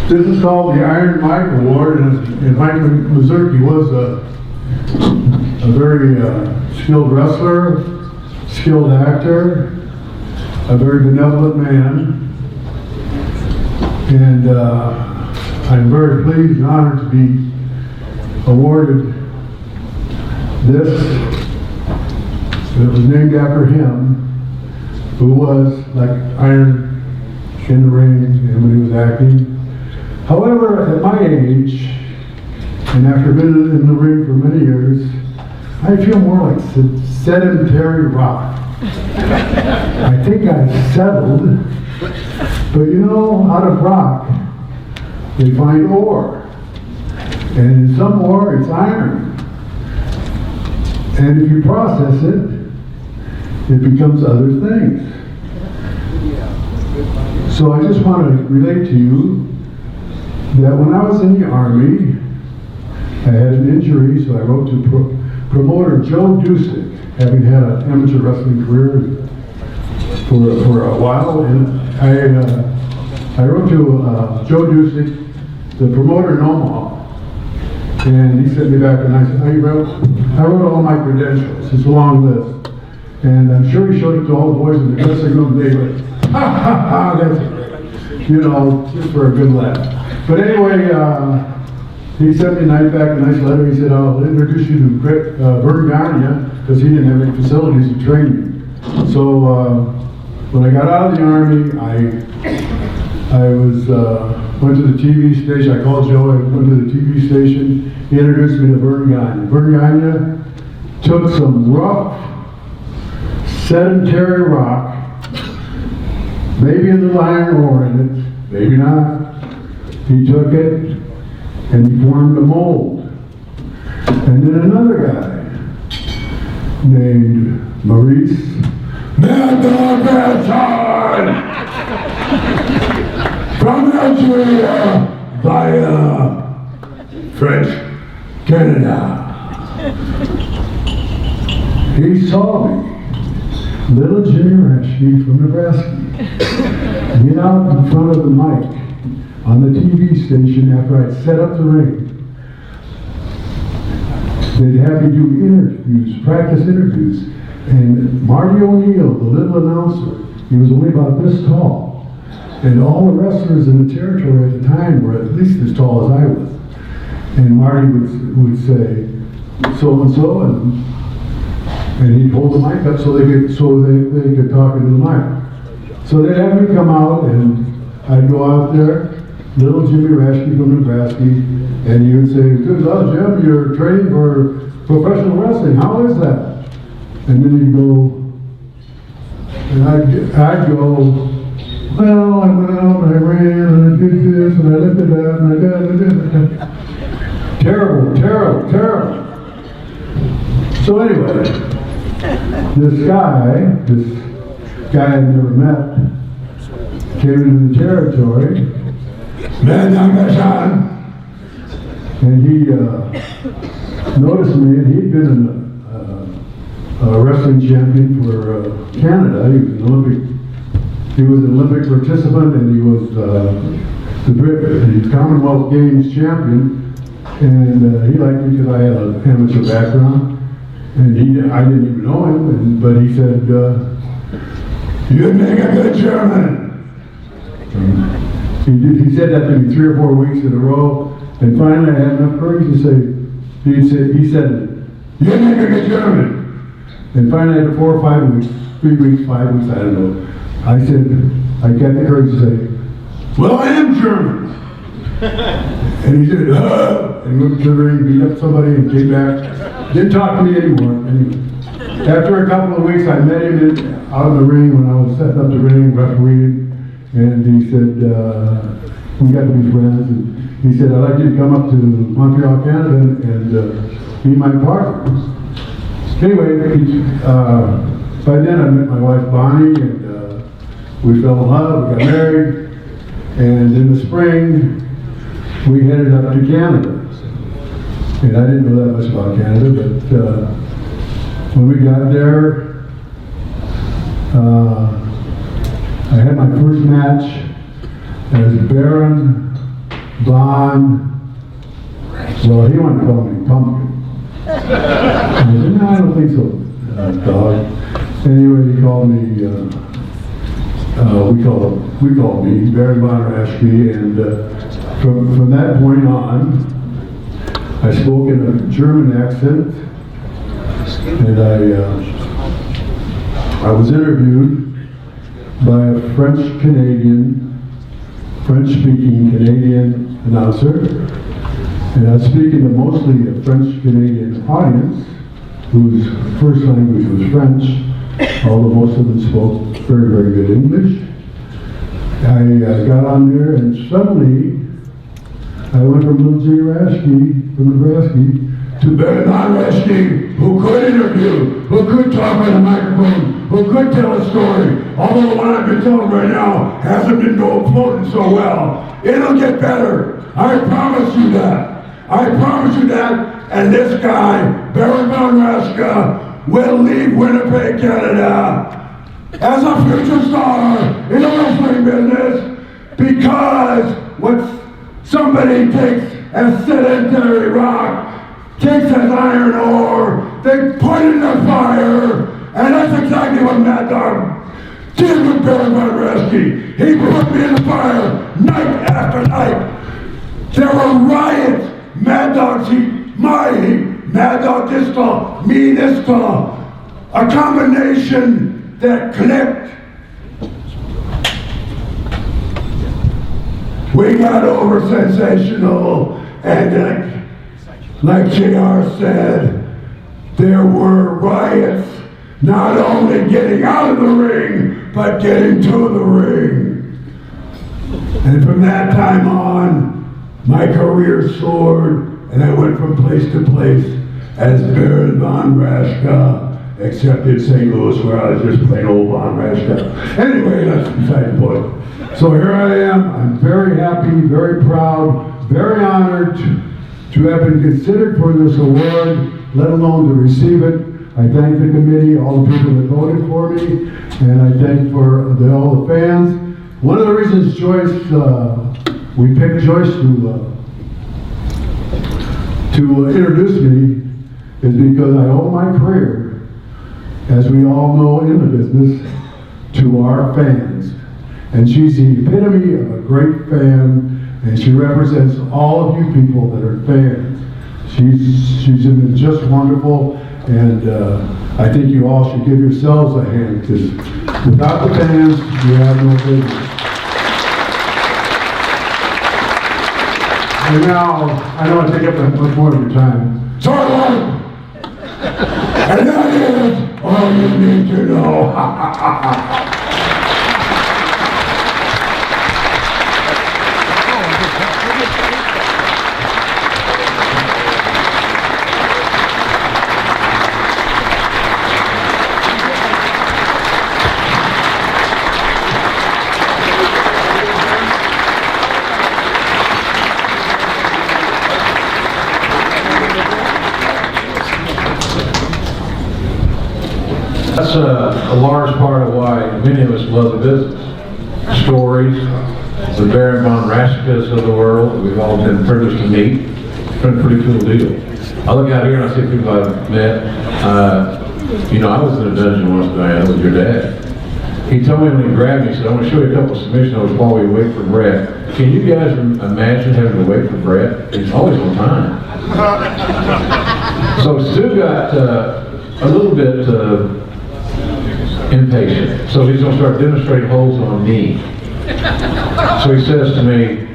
This is called the Iron Mike Award, and Mike Mazurki was a very skilled wrestler, skilled actor, a very benevolent man, and I'm very pleased and honored to be awarded this. It was named after him, who was like iron in the ring and when he was acting. However, at my age, and after being in the ring for many years, I feel more like sedentary rock. I think I settled, but you know, out of rock, they find ore. And in some ore, it's iron. And if you process it, it becomes other things. So I just want to relate to you that when I was in the Army, I had an injury, so I wrote to promoter Joe Dusick, having had an amateur wrestling career for a while, and I wrote to Joe Dusick, the promoter in Omaha, and he sent me back and I said, I wrote all my credentials. It's a long list. And I'm sure he showed it to all the boys in the dressing room. They went, ha ha ha, that's great. You know, just for a good laugh. But anyway, he sent me back a nice letter. He said, I'll introduce you to Vern Gagne, because he didn't have any facilities to train me. So when I got out of the Army, I went to the TV station. I called Joe. I went to the TV station. He introduced me to Vern Gagne. Vern Gagne took some rough, sedentary rock, maybe a little iron ore in it, maybe not. He took it and he formed a mold. And then another guy named Maurice from Algeria via French Canada. He saw me, little Jimmy Rashke from Nebraska, get out in front of the mic on the TV station after I'd set up the ring. They'd have me do interviews, practice interviews, and Marty O'Neill, the little announcer, he was only about this tall, and all the wrestlers in the territory at the time were at least as tall as I was. And Marty would say, so and so, and he'd hold the mic up so they could talk into the mic. So they'd have me come out, and I'd go out there, little Jimmy Rashke from Nebraska, and he would say, good luck, Jim, you're training for professional wrestling. How is that? And then he'd go, and I'd go, well, I went out and I ran and I did this and I lifted that and I did that. Terrible, terrible, terrible. So anyway, this guy I'd never met, came into the territory, and he noticed me, and he'd been a wrestling champion for Canada. He was an Olympic participant, and he was the Commonwealth Games champion, and he liked me because I had an amateur background. And I didn't even know him, but he said, you make a good German. He said that to me 3 or 4 weeks in a row, and finally I had enough courage to say, he said, you make a good German. And finally after 4 or 5 weeks, 3 weeks, 5 weeks, I don't know, I got the courage to say, well, I am German. And he said, and went to the ring, beat up somebody, and came back. Didn't talk to me anymore. Anyway, after a couple of weeks, I met him out in the ring when I was setting up the ring, refereeing, and he said, we got to be friends. And he said, I'd like you to come up to Montreal, Canada, and be my partner. Anyway, by then I met my wife Bonnie, and we fell in love, we got married, and in the spring, we headed up to Canada. And I didn't know that much about Canada, but when we got there, I had my first match as Baron Von, well, he wanted to call me Pumpkin. I said, no, I don't think so, dog. Anyway, he called me, we called me Baron Von Raschke, and From that point on, I spoke in a German accent, and I was interviewed by a French-speaking Canadian announcer, and I was speaking to mostly a French-Canadian audience whose first language was French, although most of them spoke very, very good English. I got on there, and suddenly I went from little Jay Raschke, from Nebraska, to Baron Raschke, who could interview, who could talk on a microphone, who could tell a story. Although what I've been telling right now hasn't been floating so well. It'll get better. I promise you that. I promise you that. And this guy, Baron von Raschke, will leave Winnipeg, Canada as a future star in the wrestling business, because what somebody takes as sedentary rock, takes as iron ore, they put in the fire, and that's exactly what Mad Dog did with Baron von Raschke. He put me in the fire night after night. There were riots. Mad Dog's heat, my heat, Mad Dog this tall, me this tall. A combination that clicked. We got over sensational, and like JR said, there were riots, not only getting out of the ring, but getting to the ring. And from that time on, my career soared, and I went from place to place as Baron von Raschke, except in St. Louis, where I was just plain old von Raschke. Anyway, that's beside the point. So here I am. I'm very happy, very proud, very honored to have been considered for this award, let alone to receive it. I thank the committee, all the people that voted for me, and I thank all the fans. One of the reasons we picked Joyce to introduce me is because I owe my career, as we all know in the business, to our fans. And she's the epitome of a great fan, and she represents all of you people that are fans. She's just wonderful, and I think you all should give yourselves a hand, because without the fans, you have no business. And now, I know I take up much more of your time. Short one! And that is all you need to know. That's a large part of why many of us love the business. Stories, the Baron von Raschkes of the world that we've all been privileged to meet. It's been a pretty cool deal. I look out here and I see people I've met. I was in a dungeon once, Diana, with your dad. He told me when he grabbed me, he said, I want to show you a couple of submission notes while we wait for Brett. Can you guys imagine having to wait for Brett? He's always on time. So Stu got a little bit impatient. So he's going to start demonstrating holds on me. So he says to me,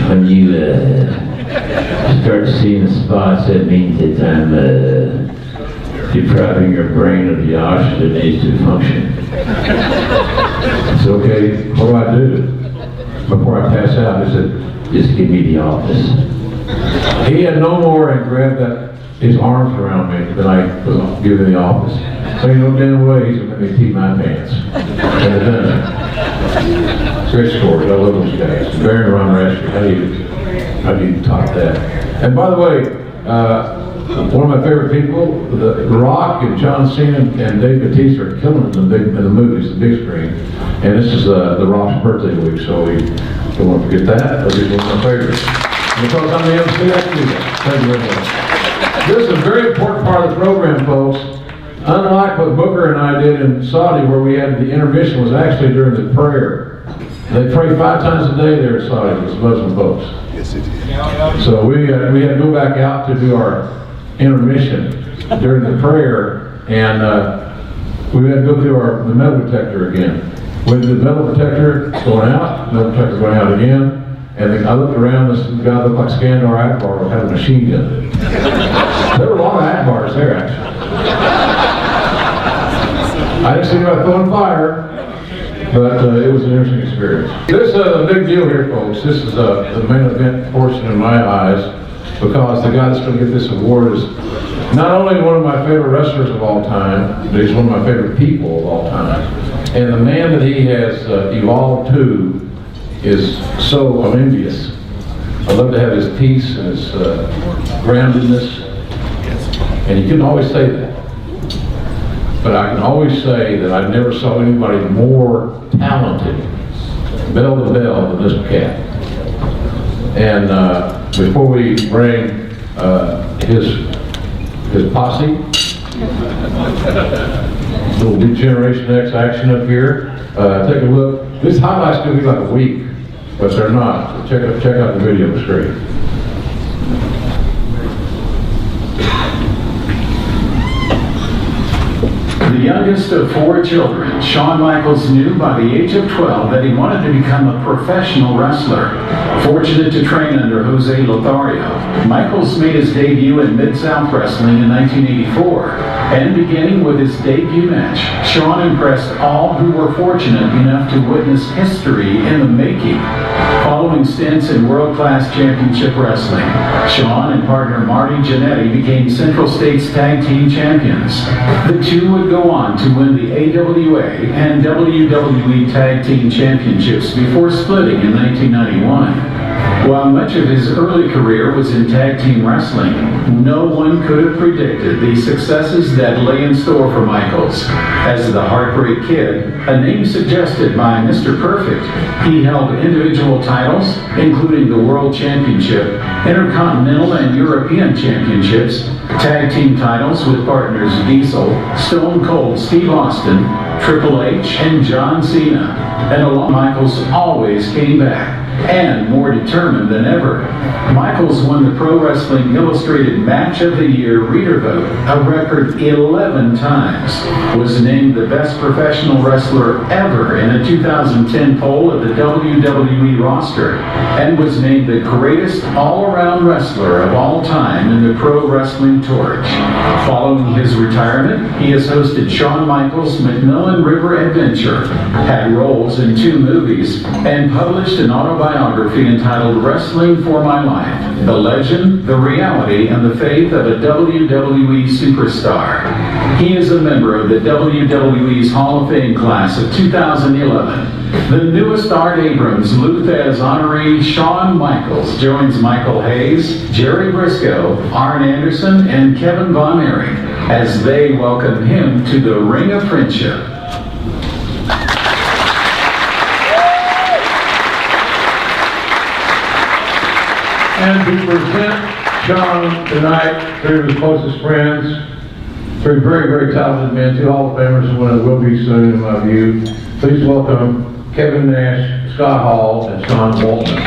when you start seeing the spots, that means that I'm depriving your brain of the oxygen it needs to function. It's okay, what do I do? Before I pass out, he said, just give me the office. He had no more and grabbed his arms around me than I was giving the office. So you know damn way he's going to let me keep my pants. And it doesn't. Great stories. I love those guys. Baron von Raschke, how do you top that? And by the way, one of my favorite people, The Rock and John Cena and Dave Bautista are killing it in the movies, the big screen. And this is The Rock's birthday week, so we don't want to forget that. But he's one of my favorites. And because I'm the MC, I can do that. Thank you very much. This is a very important part of the program, folks. Unlike what Booker and I did in Saudi, where we had the intermission, was actually during the prayer. They pray 5 times a day there at Saudi, those Muslim folks. Yes, it is. So we had to go back out to do our intermission during the prayer, and we had to go through the metal detector again. With the metal detector going out, metal detector going out again, and then I looked around, this guy looked like Skandar Akbar had a machine gun. There were a lot of Akbars there, actually. I didn't see anybody throwing fire, but it was an interesting experience. This is a big deal here, folks. This is the main event portion in my eyes, because the guy that's going to get this award is not only one of my favorite wrestlers of all time, but he's one of my favorite people of all time. And the man that he has evolved to is so, I'm envious. I love to have his peace and his groundedness. And you couldn't always say that. But I can always say that I never saw anybody more talented, bell to bell, than this cat. And before we bring his posse, little New Generation X action up here, take a look. This highlight's going to be like a week, but they're not. So check out the video, it's great. The youngest of 4 children, Shawn Michaels knew by the age of 12 that he wanted to become a professional wrestler. Fortunate to train under Jose Lothario, Michaels made his debut in Mid-South Wrestling in 1984. And beginning with his debut match, Shawn impressed all who were fortunate enough to witness history in the making. Following stints in world-class championship wrestling, Shawn and partner Marty Jannetty became Central States Tag Team Champions. The two would go on to win the AWA and WWE Tag Team Championships before splitting in 1991. While much of his early career was in tag team wrestling, no one could have predicted the successes that lay in store for Michaels. As the Heartbreak Kid, a name suggested by Mr. Perfect, he held individual titles, including the World Championship, Intercontinental and European Championships, tag team titles with partners Diesel, Stone Cold Steve Austin, Triple H, and John Cena. And along Michaels always came back, and more determined than ever. Michaels won the Pro Wrestling Illustrated Match of the Year reader vote a record 11 times, was named the best professional wrestler ever in a 2010 poll of the WWE roster, and was named the greatest all-around wrestler of all time in the Pro Wrestling Torch. Following his retirement, he has hosted Shawn Michaels' McMillan River Adventure, had roles in 2 movies, and published an autobiography entitled Wrestling for My Life, The Legend, the Reality, and the Faith of a WWE Superstar. He is a member of the WWE's Hall of Fame class of 2011. The newest Art Abrams Luthez honoree, Shawn Michaels, joins Michael Hayes, Jerry Briscoe, Arn Anderson, and Kevin Von Erich as they welcome him to the Ring of Friendship. And to present Shawn tonight, 3 of his closest friends, 3 very, very talented men, 2 Hall of Famers, and one that will be soon in my view. Please welcome Kevin Nash, Scott Hall, and Sean Waltman.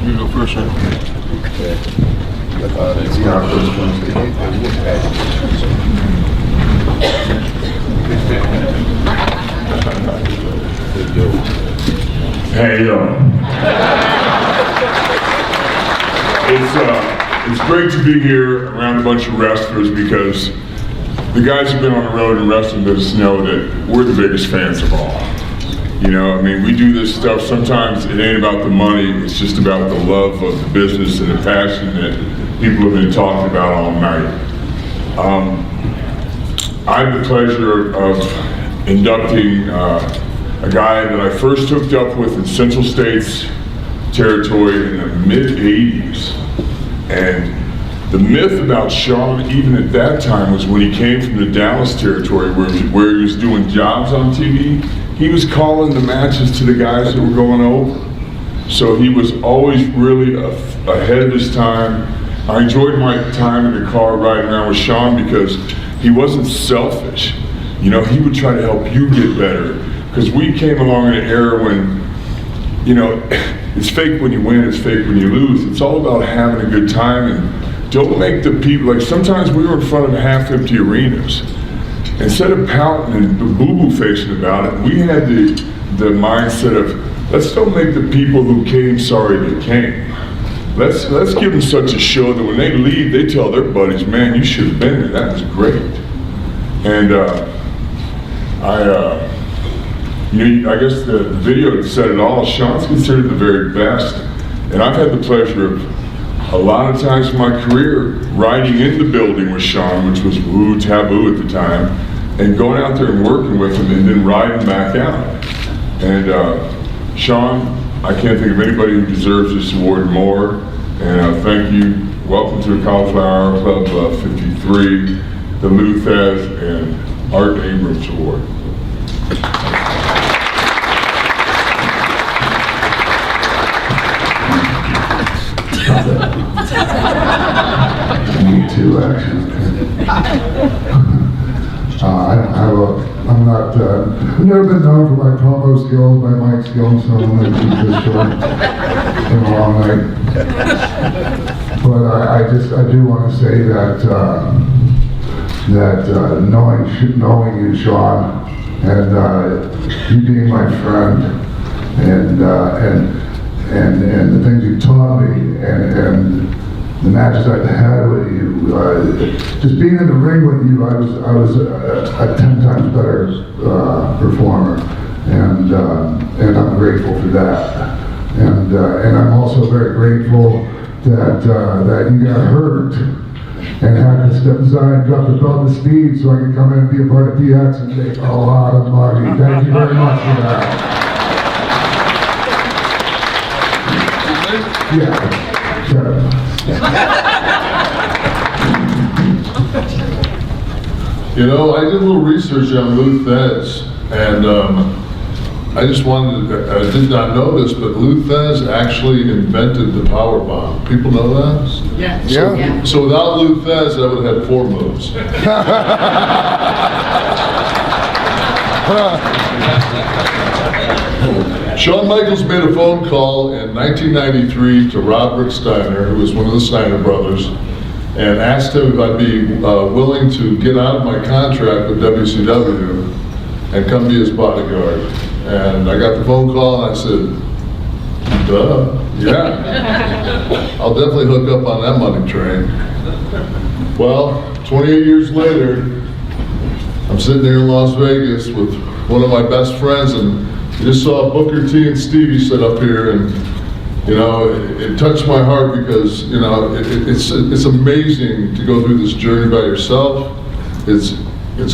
You go first, right? It's our first one. Hey, yo. It's great to be here around a bunch of wrestlers, because the guys who've been on the road in wrestling business know that we're the biggest fans of all. You know, I mean, we do this stuff, sometimes it ain't about the money, it's just about the love of the business and the passion that people have been talking about all night. I have the pleasure of inducting a guy that I first hooked up with in Central States territory in the mid-'80s. And the myth about Shawn, even at that time, was when he came from the Dallas territory where he was doing jobs on TV, he was calling the matches to the guys that were going over. So he was always really ahead of his time. I enjoyed my time in the car riding around with Sean because he wasn't selfish. You know, he would try to help you get better. Because we came along in an era when, you know, it's fake when you win, it's fake when you lose. It's all about having a good time, and don't make the people, like sometimes we were in front of half-empty arenas. Instead of pouting and boo-boo facing about it, we had the mindset of, let's don't make the people who came sorry they came. Let's give them such a show that when they leave, they tell their buddies, man, you should have been there, that was great. And I guess the video said it all. Sean's considered the very best, and I've had the pleasure of a lot of times in my career riding in the building with Sean, which was taboo at the time, and going out there and working with him and then riding back out. And Sean, I can't think of anybody who deserves this award more, and thank you. Welcome to the Cauliflower Hour Club 53, the Lou Thez and Art Abrams Award. Me too, actually. I'm not, I've never been known for my promo skills, my mic skills, so I'm going to keep this short. It's been a long night. But I do want to say that, knowing you, Sean, and you being my friend, and the things you taught me, and the matches I've had with you, just being in the ring with you, I was a 10 times better performer, and I'm grateful for that. And I'm also very grateful that you got hurt and had to step aside and drop the belt of speed so I could come in and be a part of DX and make a lot of money. Thank you very much for that. Yeah, sure. You know, I did a little research on Lou Thez, and I just wanted to, I did not know this, but Lou Thez actually invented the power bomb. People know that? Yes. So, Yeah. So without Lou Thez, I would have had 4 moves. Shawn Michaels made a phone call in 1993 to Robert Steiner, who was one of the Steiner brothers, and asked him if I'd be willing to get out of my contract with WCW and come be his bodyguard. And I got the phone call and I said, duh, yeah. I'll definitely hook up on that money train. Well, 28 years later, I'm sitting here in Las Vegas with one of my best friends, and you just saw Booker T and Stevie sit up here, and you know, it touched my heart because, you know, it's amazing to go through this journey by yourself. It's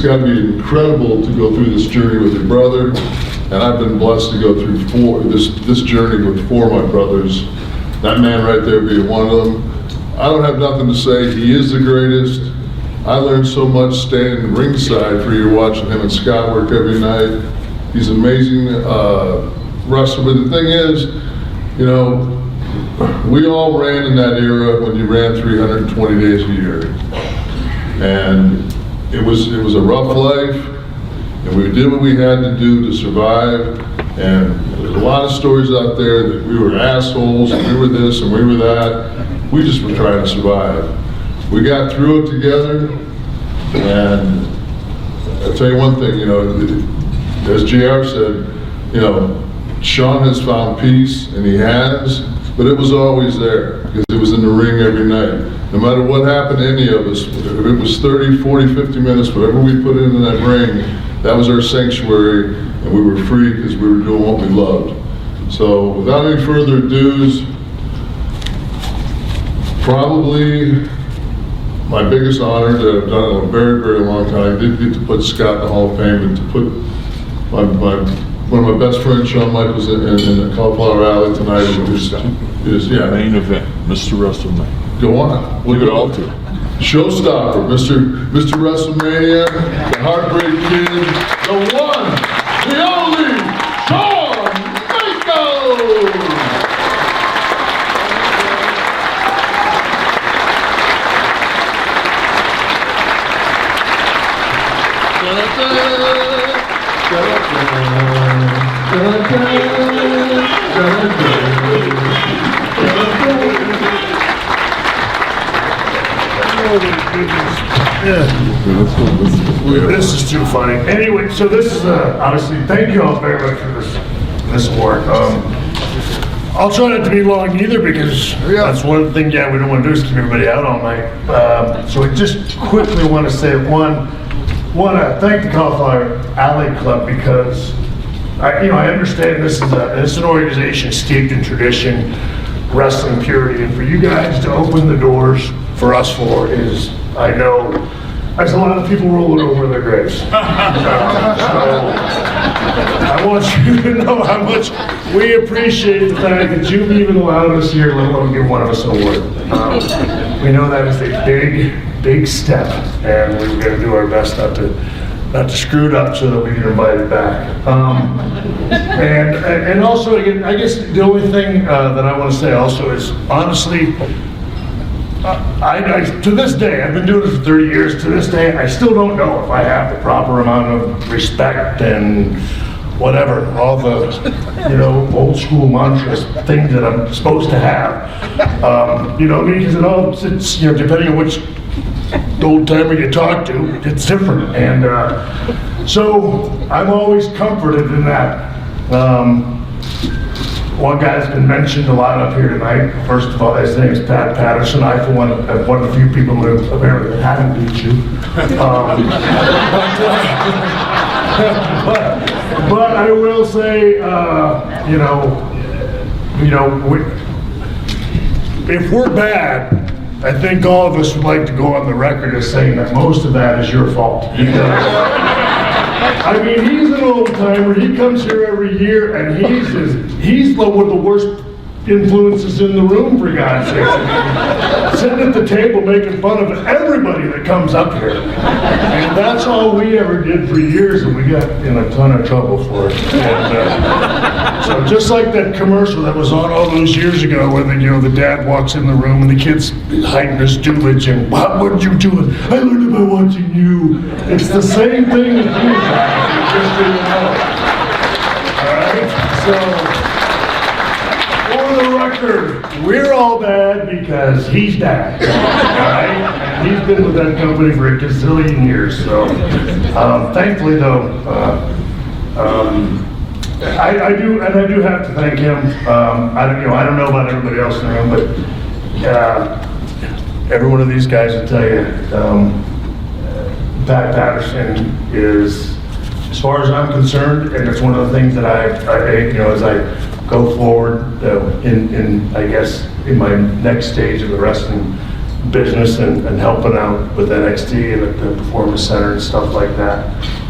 got to be incredible to go through this journey with your brother, and I've been blessed to go through this journey with 4 of my brothers. That man right there being one of them. I don't have nothing to say. He is the greatest. I learned so much standing ringside for you, watching him and Scott work every night. He's an amazing wrestler. But the thing is, you know, we all ran in that era when you ran 320 days a year. And it was a rough life, and we did what we had to do to survive. And there's a lot of stories out there that we were assholes, and we were this, and we were that. We just were trying to survive. We got through it together, and I'll tell you one thing, you know, as JR said, you know, Sean has found peace, and he has, but it was always there, because it was in the ring every night. No matter what happened to any of us, if it was 30, 40, 50 minutes, whatever we put into that ring, that was our sanctuary, and we were free because we were doing what we loved. So without any further ado, probably my biggest honor that I've done in a very, very long time. I did get to put Scott in the Hall of Fame, and to put one of my best friends, Shawn Michaels, in the Cauliflower Alley tonight is yeah. Main event, Mr. WrestleMania. Go on. We'll get all to it. Showstopper, Mr. WrestleMania, the Heartbreak Kid, the one, the only, Shawn Michaels! This is too funny. Anyway, so this is honestly, thank you all very much for this award. I'll try not to be long either because that's one thing. Yeah, we don't want to do is keep everybody out all night. So I just quickly want to say want to thank the Cauliflower Alley Club because I understand this is an organization steeped in tradition, wrestling purity, and for you guys to open the doors for us four is, I know, there's a lot of people rolling over their graves. So I want you to know how much we appreciate the fact that you've even allowed us here, let alone give one of us an award. We know that is a big step, and we're going to do our best not to screw it up so that we can invite it back. And also, again, I guess the only thing that I want to say also is, honestly, I to this day, I've been doing this for 30 years, to this day, I still don't know if I have the proper amount of respect and whatever, all the, old school mantras, things that I'm supposed to have. Because it all, it's, depending on which old timer you talk to, it's different. And so I'm always comforted in that. One guy's been mentioned a lot up here tonight. First of all, his name is Pat Patterson. I, for one, am one of the few people who apparently haven't beat you. But I will say, if we're bad, I think all of us would like to go on the record as saying that most of that is your fault. I mean, he's an old timer. He comes here every year, and he's one of the worst influences in the room, for God's sake. Sitting at the table making fun of everybody that comes up here. And that's all we ever did for years, and we got in a ton of trouble for it. And, so just like that commercial that was on all those years ago where the dad walks in the room and the kid's hiding his doolage and, what are you doing? I learned it by watching you. It's the same thing with you guys, just so you know. All right, so for the record, we're all bad because he's dad, all right? And he's been with that company for a gazillion years, so thankfully though, I do have to thank him. I don't know about everybody else in the room, but every one of these guys will tell you, Pat Patterson is, as far as I'm concerned, and it's one of the things that I as I go forward in my next stage of the wrestling business and helping out with NXT and at the Performance Center and stuff like that.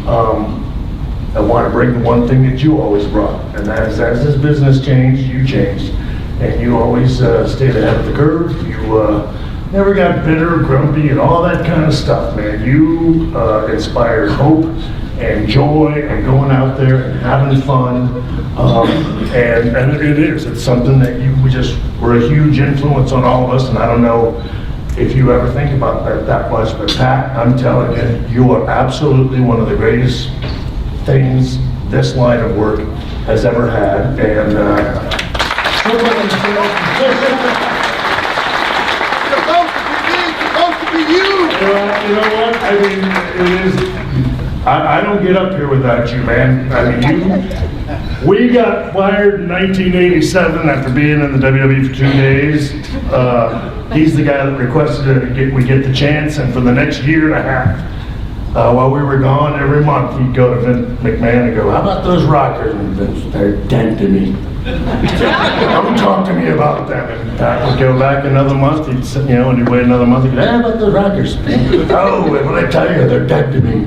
I want to bring the one thing that you always brought, and that is, as this business changed, you changed. And you always stayed ahead of the curve. You never got bitter, grumpy, and all that kind of stuff, man. You inspired hope and joy and going out there and having fun. And it's something that you just were a huge influence on all of us, and I don't know if you ever think about that much, but Pat, I'm telling you, you are absolutely one of the greatest things this line of work has ever had, and supposed to be you. You know what? I mean, it is. I don't get up here without you, man. I mean, we got fired in 1987 after being in the WWE for 2 days. He's the guy that requested that we get the chance, and for the next year and a half, while we were gone, every month he'd go to Vince McMahon and go, how about those rockers? And Vince, they're dead to me. Don't talk to me about them. And Pat would go back another month, he'd sit, and he'd wait another month, he'd go, how about those rockers? Oh, what I tell you, they're dead to me.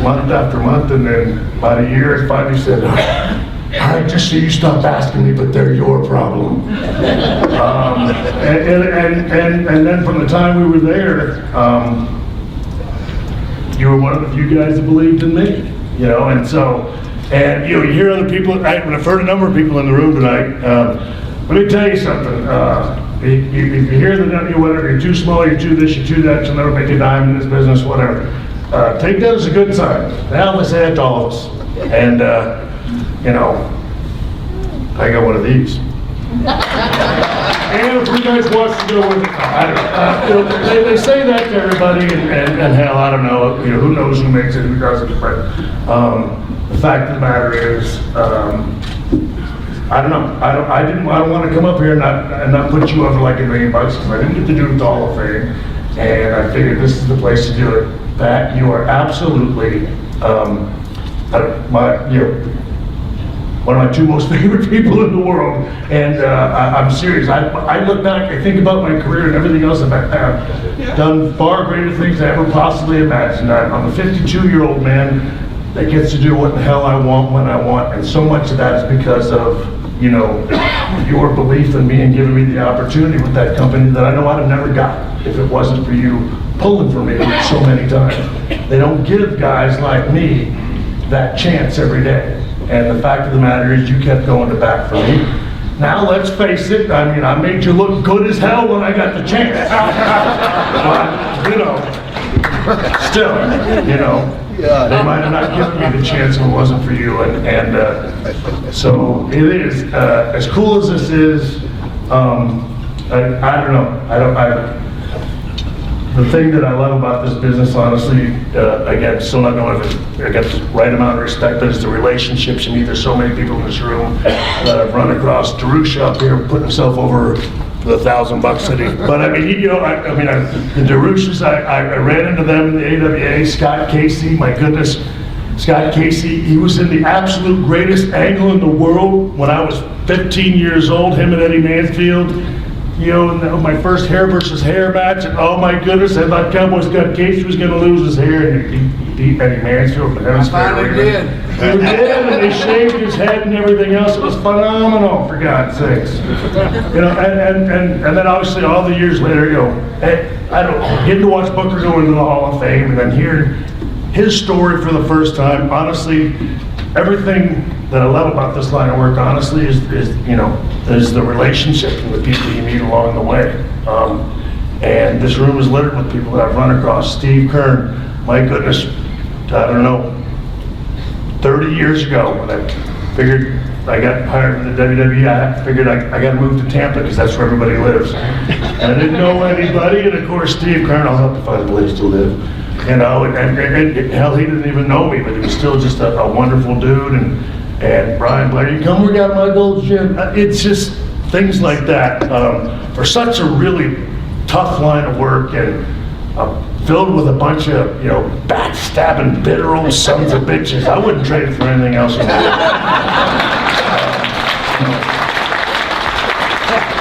Month after month, and then about a year, he finally said, all right, just so you stop asking me, but they're your problem. And then from the time we were there, you were one of the few guys that believed in me, and so, you hear other people, I've heard a number of people in the room tonight, let me tell you something, if you hear that, whatever, you're too small, you're too this, you're too that, you'll never make a dime in this business, whatever. take that as a good sign. Now I say that to all of us. And, you know, I got one of these. And if you guys watch the go with it, I don't know. They say that to everybody, and hell, I don't know. You know, who knows who makes it, who doesn't. But the fact of the matter is, I don't know. I don't want to come up here and not put you over like $1 million because I didn't get to do the Hall of Fame, and I figured this is the place to do it. Pat, you are absolutely one of my 2 most favorite people in the world, and I'm serious. I look back, I think about my career and everything else I've done far greater things than I ever possibly imagined. I'm a 52-year-old man that gets to do what the hell I want when I want, and so much of that is because of, you know, your belief in me and giving me the opportunity with that company that I know I'd have never got if it wasn't for you pulling for me so many times. They don't give guys like me that chance every day. And the fact of the matter is you kept going to bat for me. Now let's face it, I mean, I made you look good as hell when I got the chance. But, you know, still, you know, they might have not given me the chance if it wasn't for you. And so it is, as cool as this is, I don't know. The thing that I love about this business, honestly, again, still not knowing if I got the right amount of respect, but it's the relationships you meet. There's so many people in this room that I've run across. Darush up here putting himself over the $1,000 city. But I mean, you know, the Darushes, I ran into them in the AWA. Scott Casey, my goodness. Scott Casey, he was in the absolute greatest angle in the world when I was 15 years old, him and Eddie Mansfield. You know, my first hair versus hair match, and oh my goodness, I thought Cowboy Scott Casey was going to lose his hair, and he beat Eddie Mansfield. I finally did. He did, and they shaved his head and everything else. It was phenomenal, for God's sakes. You know, and then obviously all the years later, you know, I don't get to watch Booker go into the Hall of Fame, and then hear his story for the first time. Honestly, everything that I love about this line of work, honestly, is you know, is the relationship and the people you meet along the way. And this room is littered with people that I've run across. Steve Kern, my goodness, I don't know, 30 years ago when I figured I got hired in the WWE, I figured I got to move to Tampa because that's where everybody lives. And I didn't know anybody, and of course Steve Kern, I'll help you find a place to live. You know, and hell, he didn't even know me, but he was still just a wonderful dude. And Brian Blair, you come work out my gold gym. It's just things like that. For such a really tough line of work and filled with a bunch of, you know, backstabbing, bitter old sons of bitches, I wouldn't trade it for anything else in the world.